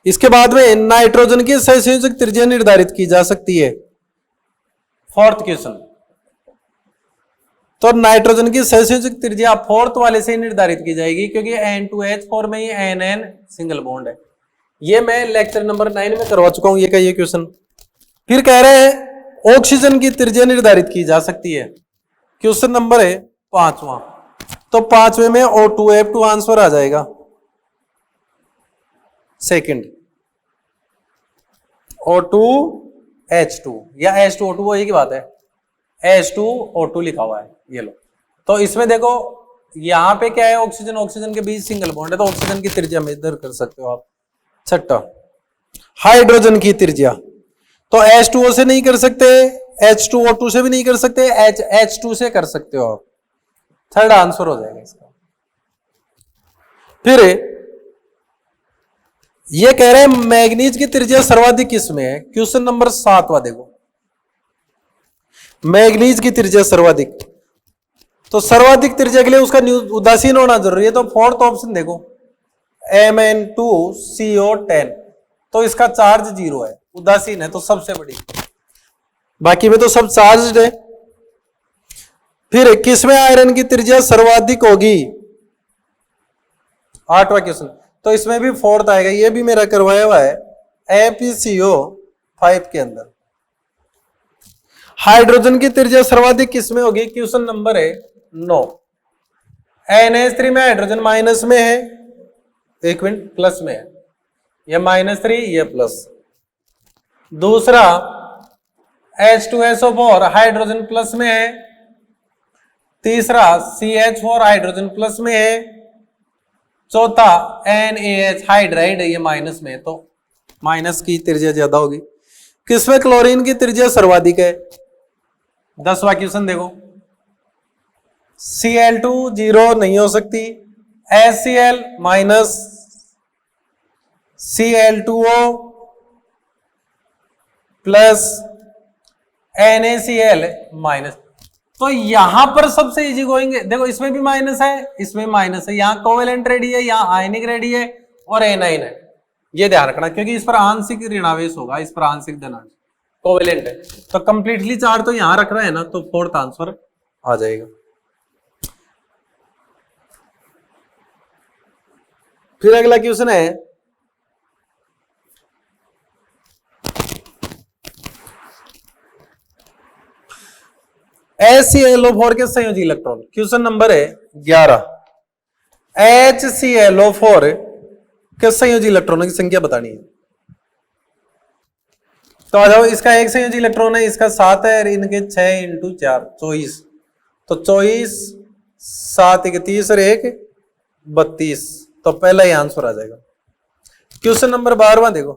इसके बाद में नाइट्रोजन की सहसंयोजक त्रिज्या निर्धारित की जा सकती है। फोर्थ क्वेश्चन, तो नाइट्रोजन की सहसंयोजक त्रिज्या फोर्थ वाले से निर्धारित की जाएगी, क्योंकि N2H4 में ही NN सिंगल बॉन्ड है। ये मैं लेक्चर नंबर 9 में करवा चुका हूं ये का ये क्वेश्चन। फिर कह रहे हैं ऑक्सीजन की त्रिज्या निर्धारित की जा सकती है। क्वेश्चन नंबर है 5वां, तो 5वें में O2F2 आंसर आ जाएगा। सेकंड O2H2 या H2O2 वो एक ही बात है, H2O2 लिखा हुआ है, ये लो। तो इसमें देखो यहां पे क्या है, ऑक्सीजन ऑक्सीजन के बीच सिंगल बॉन्ड है, तो ऑक्सीजन की त्रिज्या मेजर कर सकते हो आप। छठा हाइड्रोजन की त्रिज्या, तो H2O से नहीं कर सकते, H2O2 से भी नहीं कर सकते, H2 से कर सकते हो आप। थर्ड आंसर हो जाएगा इसका। फिर ये कह रहे हैं मैग्नीज की त्रिज्या सर्वाधिक किसमें है। क्वेश्चन नंबर 7वां देखो, मैग्नीज की त्रिज्या सर्वाधिक, तो सर्वाधिक त्रिज्या के लिए उसका उदासीन होना जरूरी है, तो फोर्थ ऑप्शन देखो Mn2CO10, तो इसका चार्ज 0 है, उदासीन है, तो सबसे बड़ी, बाकी में तो सब चार्ज्ड है। फिर किसमें आयरन की त्रिज्या सर्वाधिक होगी, 8वां क्वेश्चन, तो इसमें भी फोर्थ आएगा, ये भी मेरा करवाया हुआ है FeCO5 के अंदर। हाइड्रोजन की त्रिज्या सर्वाधिक किसमें होगी, क्वेश्चन नंबर है 9। NH3 में हाइड्रोजन माइनस में है, एक मिनट प्लस में है, ये -3 ये प्लस। दूसरा H2SO4 हाइड्रोजन प्लस में है। तीसरा CH4 हाइड्रोजन प्लस में है। चौथा NaH हाइड्राइड ये माइनस में है, तो माइनस की त्रिज्या ज्यादा होगी। किसमें क्लोरीन की त्रिज्या सर्वाधिक है, 10वां क्वेश्चन देखो। Cl2 0 नहीं हो सकती, HCl minus Cl2O plus NaCl minus, तो यहां पर सबसे इजी गोइंग देखो, इसमें भी माइनस है, इसमें माइनस है, यहां कोवेलेंट रेडी है, यहां आयनिक रेडी है और एनाइन है, ये ध्यान रखना, क्योंकि इस पर आंशिक ऋणावेश होगा, इस पर आंशिक धनावेश, कोवेलेंट है, तो कंप्लीटली चार्ज तो यहां रख रहा है ना, तो फोर्थ आंसर आ जाएगा। फिर अगला क्वेश्चन है HClO4 के संयोजी इलेक्ट्रॉन, क्वेश्चन नंबर है 11। HClO4 के संयोजी इलेक्ट्रॉनों की संख्या बतानी है। तो आ जाओ, इसका एक संयोजी इलेक्ट्रॉन है, इसका 7 है, और इनके 6 × 4 24, तो 24 7 × 30 और 1 32, तो पहला ही आंसर आ जाएगा। क्वेश्चन नंबर 12वां देखो,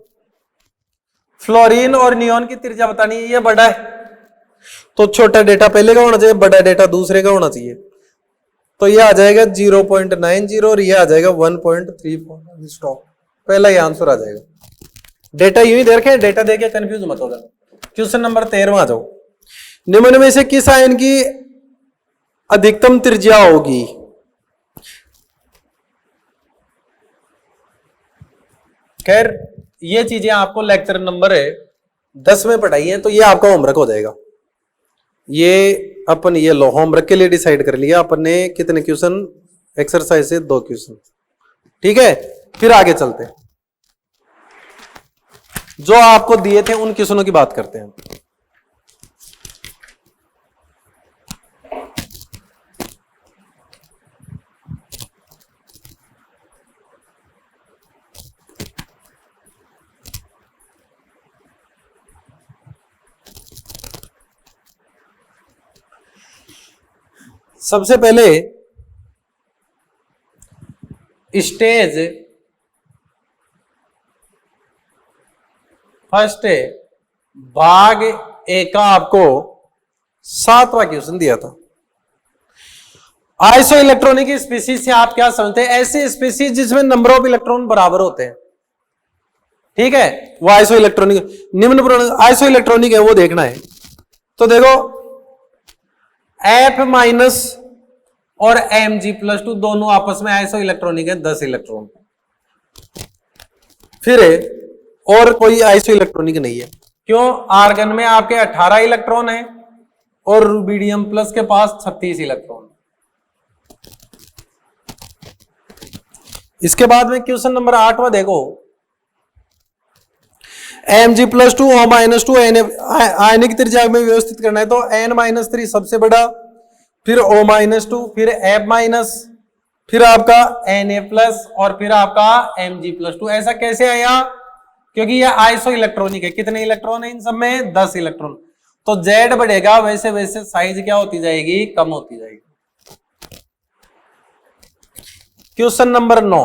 फ्लोरीन और नियोन की त्रिज्या बतानी है, ये बड़ा है, तो छोटा डेटा पहले का होना चाहिए, बड़ा डेटा दूसरे का होना चाहिए, तो ये आ जाएगा 0.90 और ये आ जाएगा 1.34, स्टॉप, पहला ही आंसर आ जाएगा। डेटा यूं ही दे रखे, डेटा देके कंफ्यूज मत हो जाना। क्वेश्चन नंबर 13वां आ जाओ, निम्न में से किस आयन की अधिकतम त्रिज्या होगी। खैर ये चीजें आपको लेक्चर नंबर 10 में पढ़ाई है, तो ये आपका होमवर्क हो जाएगा। ये अपन ये लो होमवर्क के लिए डिसाइड कर लिया अपन ने, कितने क्वेश्चन, एक्सरसाइज से 2 क्वेश्चन, ठीक है, फिर आगे चलते हैं, जो आपको दिए थे उन क्वेश्चनों की बात करते हैं। सबसे पहले स्टेज फर्स्ट भाग ए का आपको 7वां क्वेश्चन दिया था। आइसो इलेक्ट्रॉनिक स्पीसीज से आप क्या समझते हैं? ऐसी स्पीसीज जिसमें नंबर ऑफ इलेक्ट्रॉन बराबर होते हैं, ठीक है, वो आइसो इलेक्ट्रॉनिक। निम्न आइसो इलेक्ट्रॉनिक है वो देखना है। तो देखो F माइनस और Mg+2 दोनों आपस में आइसो इलेक्ट्रॉनिक है, 10 इलेक्ट्रॉन। फिर और कोई आइसो इलेक्ट्रॉनिक नहीं है, क्यों? आर्गन में आपके 18 इलेक्ट्रॉन है और रुबिडियम प्लस के पास 36 इलेक्ट्रॉन। इसके बाद में क्वेश्चन नंबर 8वां देखो, Mg+2 O-2 आयनिक त्रिज्या में व्यवस्थित करना है, तो N-3 सबसे बड़ा, फिर O-2, फिर F-, फिर आपका Na+ और फिर आपका Mg+2। ऐसा कैसे आया? क्योंकि यह आइसो इलेक्ट्रॉनिक है। कितने इलेक्ट्रॉन है इन सब में? 10 इलेक्ट्रॉन। तो Z बढ़ेगा वैसे वैसे साइज क्या होती जाएगी? कम होती जाएगी। क्वेश्चन नंबर 9,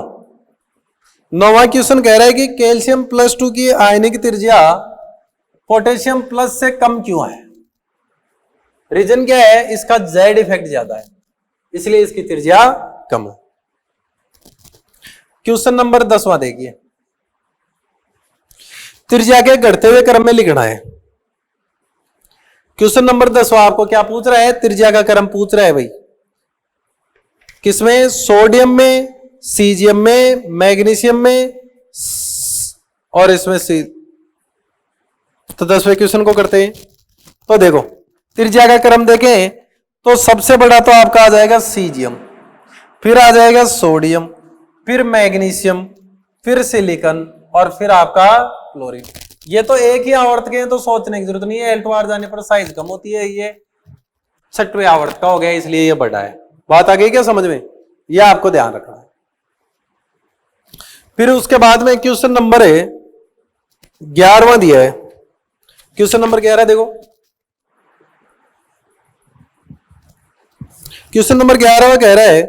9वां क्वेश्चन कह रहा है कि कैल्शियम +2 की आयनिक त्रिज्या पोटेशियम प्लस से कम क्यों है? रीजन क्या है? इसका Z इफेक्ट ज्यादा है, इसलिए इसकी त्रिज्या कम है। क्वेश्चन नंबर 10वां देखिए, त्रिज्या के घटते हुए क्रम में लिखना है। क्वेश्चन नंबर 10वां आपको क्या पूछ रहा है? त्रिज्या का क्रम पूछ रहा है भाई। किसमें? सोडियम में, सीजियम में, मैग्नीशियम में और इसमें सी। तो 10वें क्वेश्चन को करते हैं। तो देखो त्रिज्या का क्रम देखें तो सबसे बड़ा तो आपका आ जाएगा सीजियम, फिर आ जाएगा सोडियम, फिर मैग्नीशियम, फिर सिलिकॉन और फिर आपका क्लोरीन। ये तो एक ही आवर्त के हैं तो सोचने की जरूरत नहीं है। L2R जाने पर साइज कम होती है, ये 6वें आवर्त का हो गया इसलिए ये बड़ा है। बात आ गई क्या समझ में? यह आपको ध्यान रखना है। फिर उसके बाद में क्वेश्चन नंबर 11वां दिया है। क्वेश्चन नंबर 11 देखो, क्वेश्चन नंबर 11 कह रहा है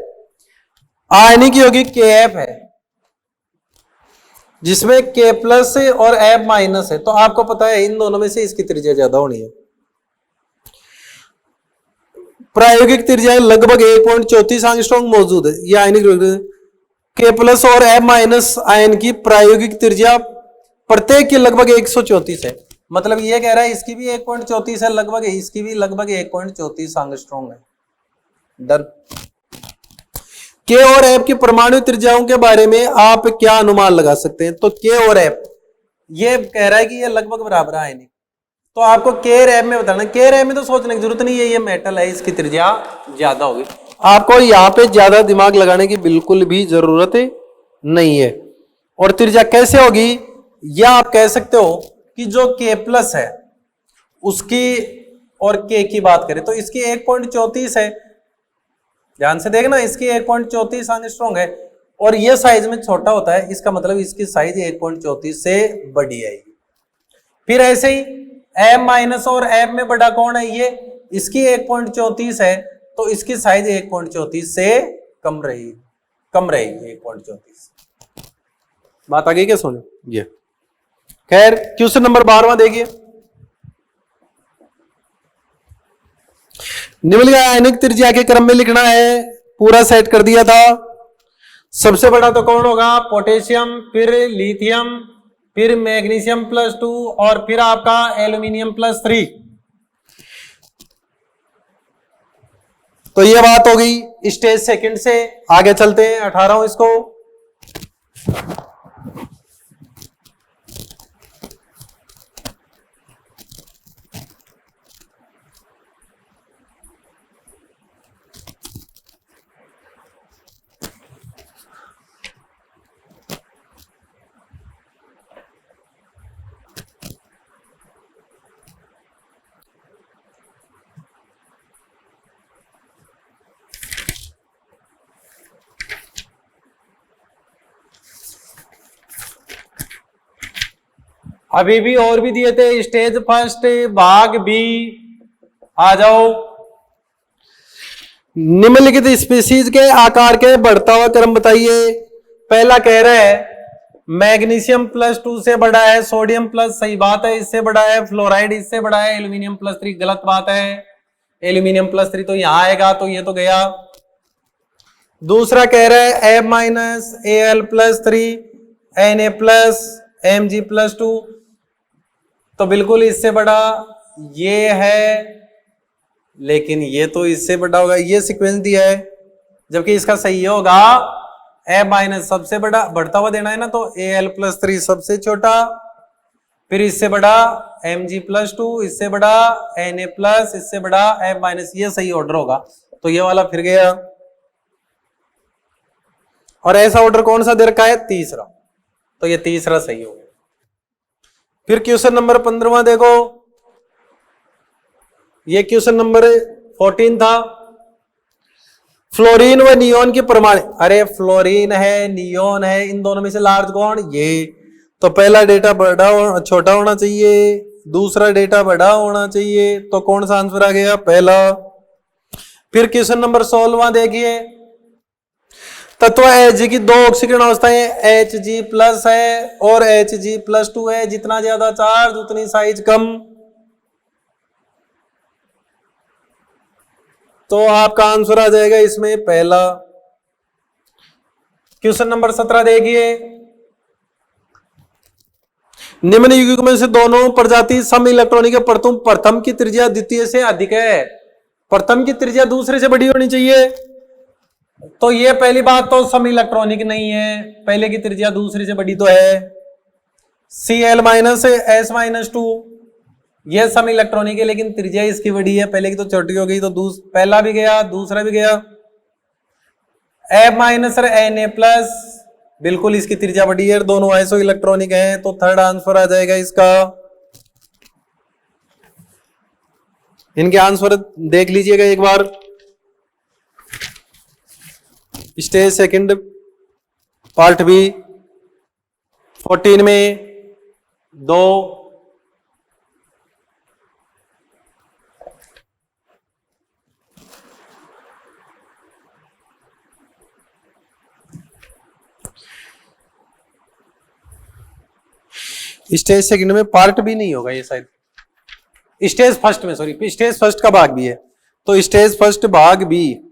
आयनिक यौगिक KF है जिसमें K+ और F- है। तो आपको पता है इन दोनों में से इसकी त्रिज्या ज्यादा होनी है। प्रायोगिक त्रिज्या लगभग 1.34 एंगस्ट्रॉम मौजूद है। यह आयनिक K+ और F- आयन की प्रायोगिक त्रिज्या प्रत्येक की लगभग 134 है। मतलब यह कह रहा है इसकी भी 1.34 है लगभग, इसकी भी लगभग 1.34 एंगस्ट्रॉम है। डन। K और F की परमाणु त्रिज्याओं के बारे में आप क्या अनुमान लगा सकते हैं? तो K और F ये कह रहा है कि ये लगभग बराबर है आयनिक। तो आपको K और F में बताना। K और F में तो सोचने की जरूरत नहीं है, ये मेटल है, इसकी त्रिज्या ज्यादा होगी। आपको यहाँ पे ज्यादा दिमाग लगाने की बिल्कुल भी जरूरत नहीं है। और त्रिज्या कैसे होगी? या आप कह सकते हो कि जो K+ है उसकी और K की बात करें तो इसकी 1.34 है। ध्यान से देखना, इसकी 1.34 एंगस्ट्रॉम है और ये साइज में छोटा होता है, इसका मतलब इसकी साइज 1.34 से बड़ी आएगी। फिर ऐसे ही M- और F में बड़ा कौन है? ये, इसकी 1.34 है तो इसकी साइज 1.34 से कम रहेगी 1.34। बात आ गई क्या सोने? ये खैर क्वेश्चन नंबर 12वां देखिए, निम्नलिखित आयनिक त्रिज्या के क्रम में लिखना है। पूरा सेट कर दिया था। सबसे बड़ा तो कौन होगा? पोटेशियम, फिर लिथियम, फिर मैग्नीशियम +2 और फिर आपका एल्यूमिनियम +3। तो ये बात हो गई स्टेज सेकंड से। आगे चलते हैं 18 इसको। अभी भी और भी दिए थे, स्टेज फर्स्ट भाग बी, आ जाओ। निम्नलिखित स्पीशीज के आकार के बढ़ता हुआ क्रम बताइए। पहला कह रहा है मैग्नीशियम +2 से बड़ा है, सोडियम प्लस, सही बात है, इससे बड़ा है, फ्लोराइड इससे बड़ा है, एल्यूमिनियम +3 गलत बात है, एल्यूमिनियम +3 तो यहां आएगा, तो ये तो गया। दूसरा कह रहा है F-Al+3 Na+Mg+2, तो बिल्कुल इससे बड़ा ये है, लेकिन ये तो इससे बड़ा होगा, ये सीक्वेंस दिया है, जबकि इसका सही होगा F- सबसे बड़ा, बढ़ता हुआ देना है ना, तो Al+3 सबसे छोटा, फिर इससे बड़ा Mg+2, इससे बड़ा Na+, इससे बड़ा F-, ये सही ऑर्डर होगा, तो ये वाला फिर गया। और ऐसा ऑर्डर कौन सा दे रखा है? तीसरा, तो ये तीसरा सही हो गया। फिर क्वेश्चन नंबर 15 देखो, ये क्वेश्चन नंबर 14 था। फ्लोरीन व नियोन की परमाणु, अरे फ्लोरीन है, नियोन है, इन दोनों में से लार्ज कौन? ये, तो पहला डेटा बड़ा छोटा होना चाहिए, दूसरा डेटा बड़ा होना चाहिए, तो कौन सा आंसर आ गया? पहला। फिर क्वेश्चन नंबर 16 देखिए, तत्व Hg की दो ऑक्सीकरण अवस्थाएं Hg+ है और Hg+2 है, जितना ज्यादा चार्ज उतनी साइज कम, तो आपका आंसर आ जाएगा इसमें पहला। क्वेश्चन नंबर 17 देखिए, निम्न युग्म में से दोनों प्रजाति सम इलेक्ट्रॉनिक परतों प्रथम की त्रिज्या द्वितीय से अधिक है, प्रथम की त्रिज्या दूसरे से बड़ी होनी चाहिए, तो ये पहली बात तो सम इलेक्ट्रॉनिक नहीं है, पहले की त्रिज्या दूसरे से बड़ी तो है। Cl-S-2 ये सम इलेक्ट्रॉनिक है, लेकिन त्रिज्या इसकी बड़ी है, पहले की तो छोटी हो गई, तो पहला भी गया, दूसरा भी गया। F- और Na+, बिल्कुल इसकी त्रिज्या बड़ी है, दोनों आइसो इलेक्ट्रॉनिक हैं, तो थर्ड आंसर आ जाएगा इसका। इनके आंसर देख लीजिएगा एक बार। स्टेज सेकंड पार्ट बी 14 में 2, स्टेज सेकंड में पार्ट भी नहीं होगा ये शायद, स्टेज फर्स्ट में, सॉरी, स्टेज फर्स्ट का भाग भी है, तो स्टेज फर्स्ट भाग बी,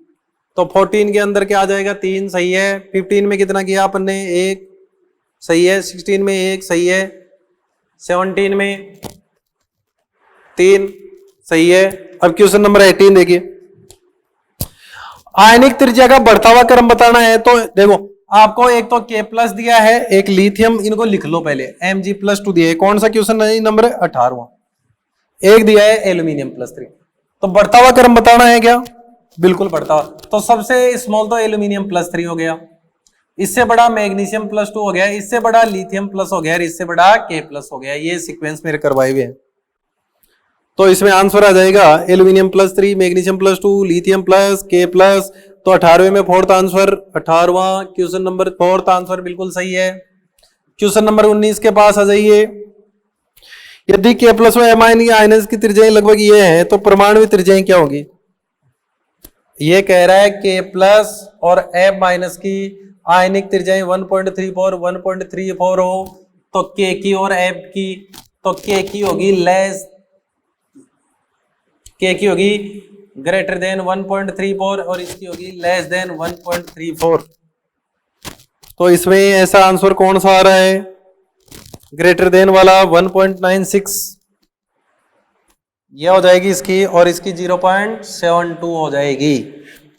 तो 14 के अंदर क्या आ जाएगा? 3 सही है। 15 में कितना किया अपन ने? 1 सही है। 16 में 1 सही है। 17 में 3 सही है। अब क्वेश्चन नंबर 18 देखिए, आयनिक त्रिज्या का बढ़ता हुआ क्रम बताना है, तो देखो आपको एक तो K+ दिया है, एक लिथियम, इनको लिख लो पहले, Mg+2 दिया है, कौन सा क्वेश्चन है? नंबर 18। एक दिया है एल्यूमिनियम +3, तो बढ़ता हुआ क्रम बताना है क्या? बिल्कुल बढ़ता हुआ, तो सबसे स्मॉल तो एल्यूमिनियम +3 हो गया, इससे बड़ा मैग्नीशियम +2 हो गया, इससे बड़ा लिथियम प्लस हो गया, इससे बड़ा K+ हो गया। ये सीक्वेंस मेरे करवाए हुए हैं, तो इसमें आंसर आ जाएगा aluminium +3, magnesium +2, lithium plus, K+, तो 18वें में फोर्थ आंसर, 18वां क्वेश्चन नंबर फोर्थ आंसर बिल्कुल सही है। क्वेश्चन नंबर 19 के पास आ जाइए, यदि K+ व एमाइन आयनस की त्रिज्याएं लगभग ये हैं, तो परमाणु त्रिज्याएं क्या होगी? ये कह रहा है K+ और F- की आयनिक त्रिज्याएं 1.34 1.34 हो, तो K की और F की, तो K की होगी लेस, K की होगी ग्रेटर देन 1.34 और इसकी होगी लेस देन 1.34, तो इसमें ऐसा आंसर कौन सा आ रहा है? ग्रेटर देन वाला 1.96, ये हो जाएगी इसकी, और इसकी 0.72 हो जाएगी,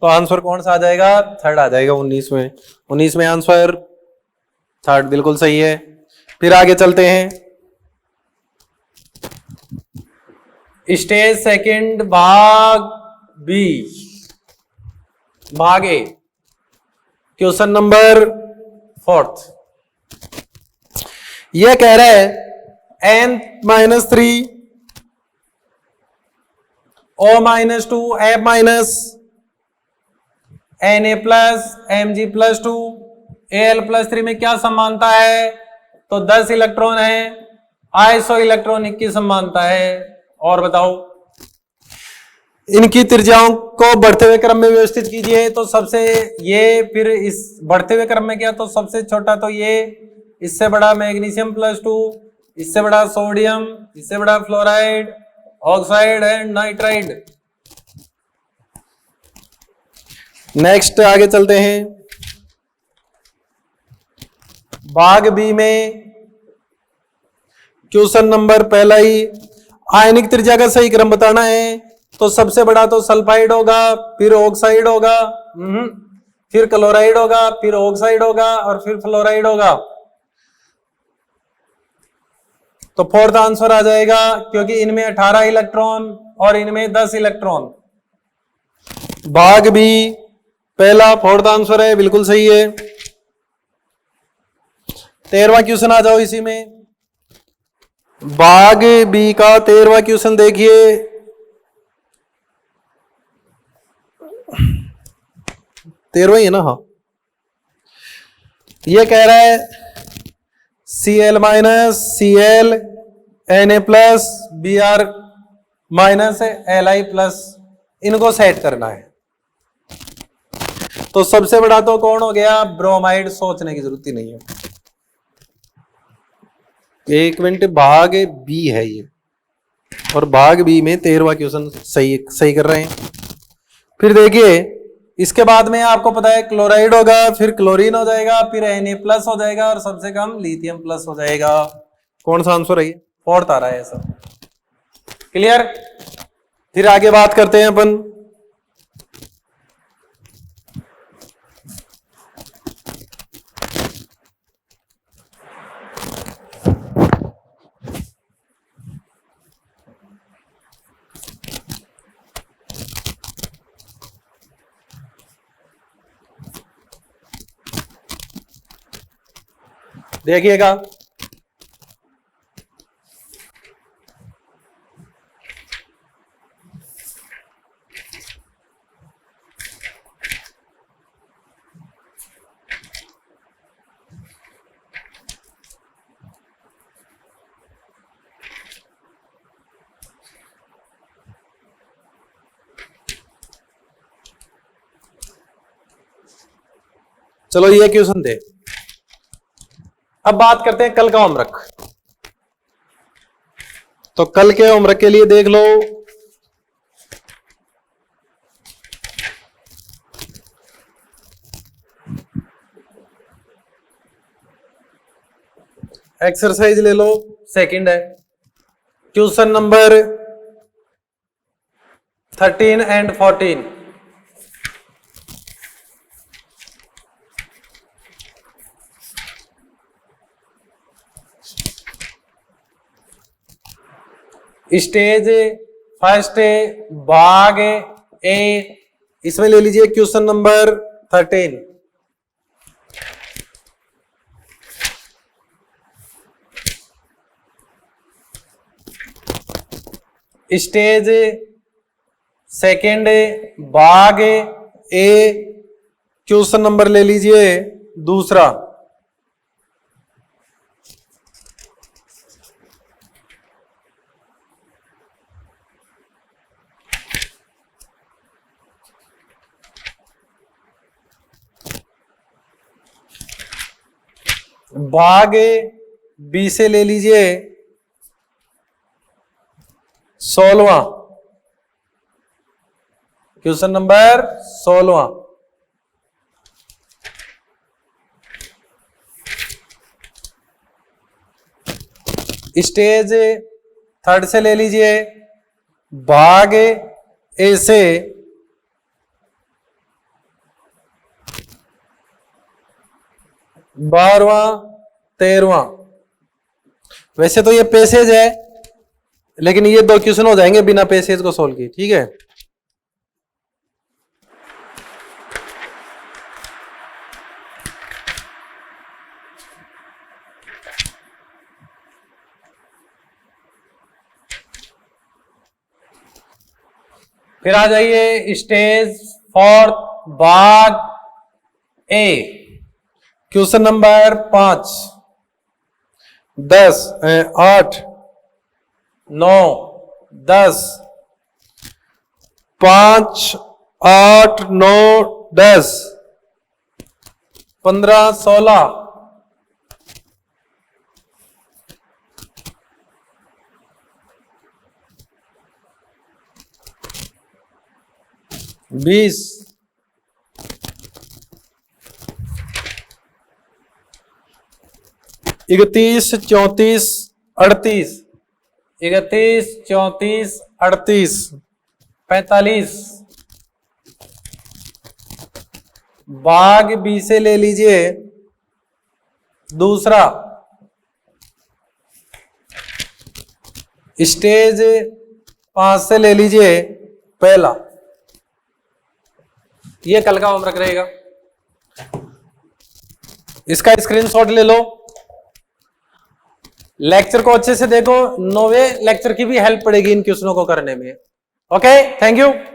तो आंसर कौन सा आ जाएगा? थर्ड आ जाएगा 19 में। 19 में आंसर थर्ड बिल्कुल सही है। फिर आगे चलते हैं, स्टेज सेकंड भाग बी, भाग ए, क्वेश्चन नंबर 4, यह कह रहा है N-3 O-2 F- Na+, Mg+2 Al+3 में क्या समानता है? तो 10 इलेक्ट्रॉन है, आइसो इलेक्ट्रॉनिक की समानता है। और बताओ, इनकी त्रिज्याओं को बढ़ते हुए क्रम में व्यवस्थित कीजिए। तो सबसे ये, फिर इस बढ़ते हुए क्रम में क्या, तो सबसे छोटा तो ये, इससे बड़ा मैग्नीशियम +2, इससे बड़ा सोडियम, इससे बड़ा fluoride, oxide and nitride. Next आगे चलते हैं। भाग बी में क्वेश्चन नंबर पहला ही, आयनिक त्रिज्या का सही क्रम बताना है। तो सबसे बड़ा तो सल्फाइड होगा, फिर ऑक्साइड होगा, फिर क्लोराइड होगा, फिर ऑक्साइड होगा और फिर फ्लोराइड होगा। तो फोर्थ आंसर आ जाएगा, क्योंकि इनमें 18 इलेक्ट्रॉन और इनमें 10 इलेक्ट्रॉन। भाग बी पहला फोर्थ आंसर है, बिल्कुल सही है। 13वां क्वेश्चन आ जाओ इसी में। भाग बी का 13वां क्वेश्चन देखिए। तेरहवां ही है ना? हाँ, ये कह रहा है Cl minus Cl Na plus Br minus Li plus, इनको सेट करना है। तो सबसे बड़ा तो कौन हो गया? ब्रोमाइड। सोचने की जरूरत ही नहीं है। एक मिनट, भाग बी है ये, और भाग बी में 13वां क्वेश्चन सही कर रहे हैं। फिर देखिए, इसके बाद में आपको पता है क्लोराइड होगा, फिर क्लोरीन हो जाएगा, फिर Na+ हो जाएगा और सबसे कम लिथियम प्लस हो जाएगा। कौन सा आंसर है ये? फोर्थ आ रहा है सब। क्लियर? फिर आगे बात करते हैं अपन। देखिएगा, चलो ये क्वेश्चन थे। अब बात करते हैं कल का होमवर्क। तो कल के होमवर्क के लिए देख लो, एक्सरसाइज ले लो, सेकंड है, question number 13 and 14। Stage first भाग ए, इसमें ले लीजिए क्वेश्चन नंबर 13। स्टेज सेकेंड भाग ए, क्वेश्चन नंबर ले लीजिए दूसरा। भाग बी से ले लीजिए 16वां, क्वेश्चन नंबर 16वां। स्टेज थर्ड से ले लीजिए भाग ए से 12वां 13वां। वैसे तो ये पैसेज है, लेकिन ये 2 क्वेश्चन हो जाएंगे बिना पैसेज को सोल्व किए, ठीक है। फिर आ जाइए स्टेज फोर्थ भाग ए, क्वेश्चन नंबर 5। 10, 8, 9, 10, 5, 8, 9, 10, 15, 16, 20, 31, 34, 38, 31, 34, 38, 45, भाग बी से ले लीजिए दूसरा, स्टेज 5 से ले लीजिए पहला। ये कल का होमवर्क रहेगा, इसका स्क्रीनशॉट ले लो, लेक्चर को अच्छे से देखो, 9वें लेक्चर की भी हेल्प पड़ेगी इन क्वेश्चनों को करने में। Okay, thank you.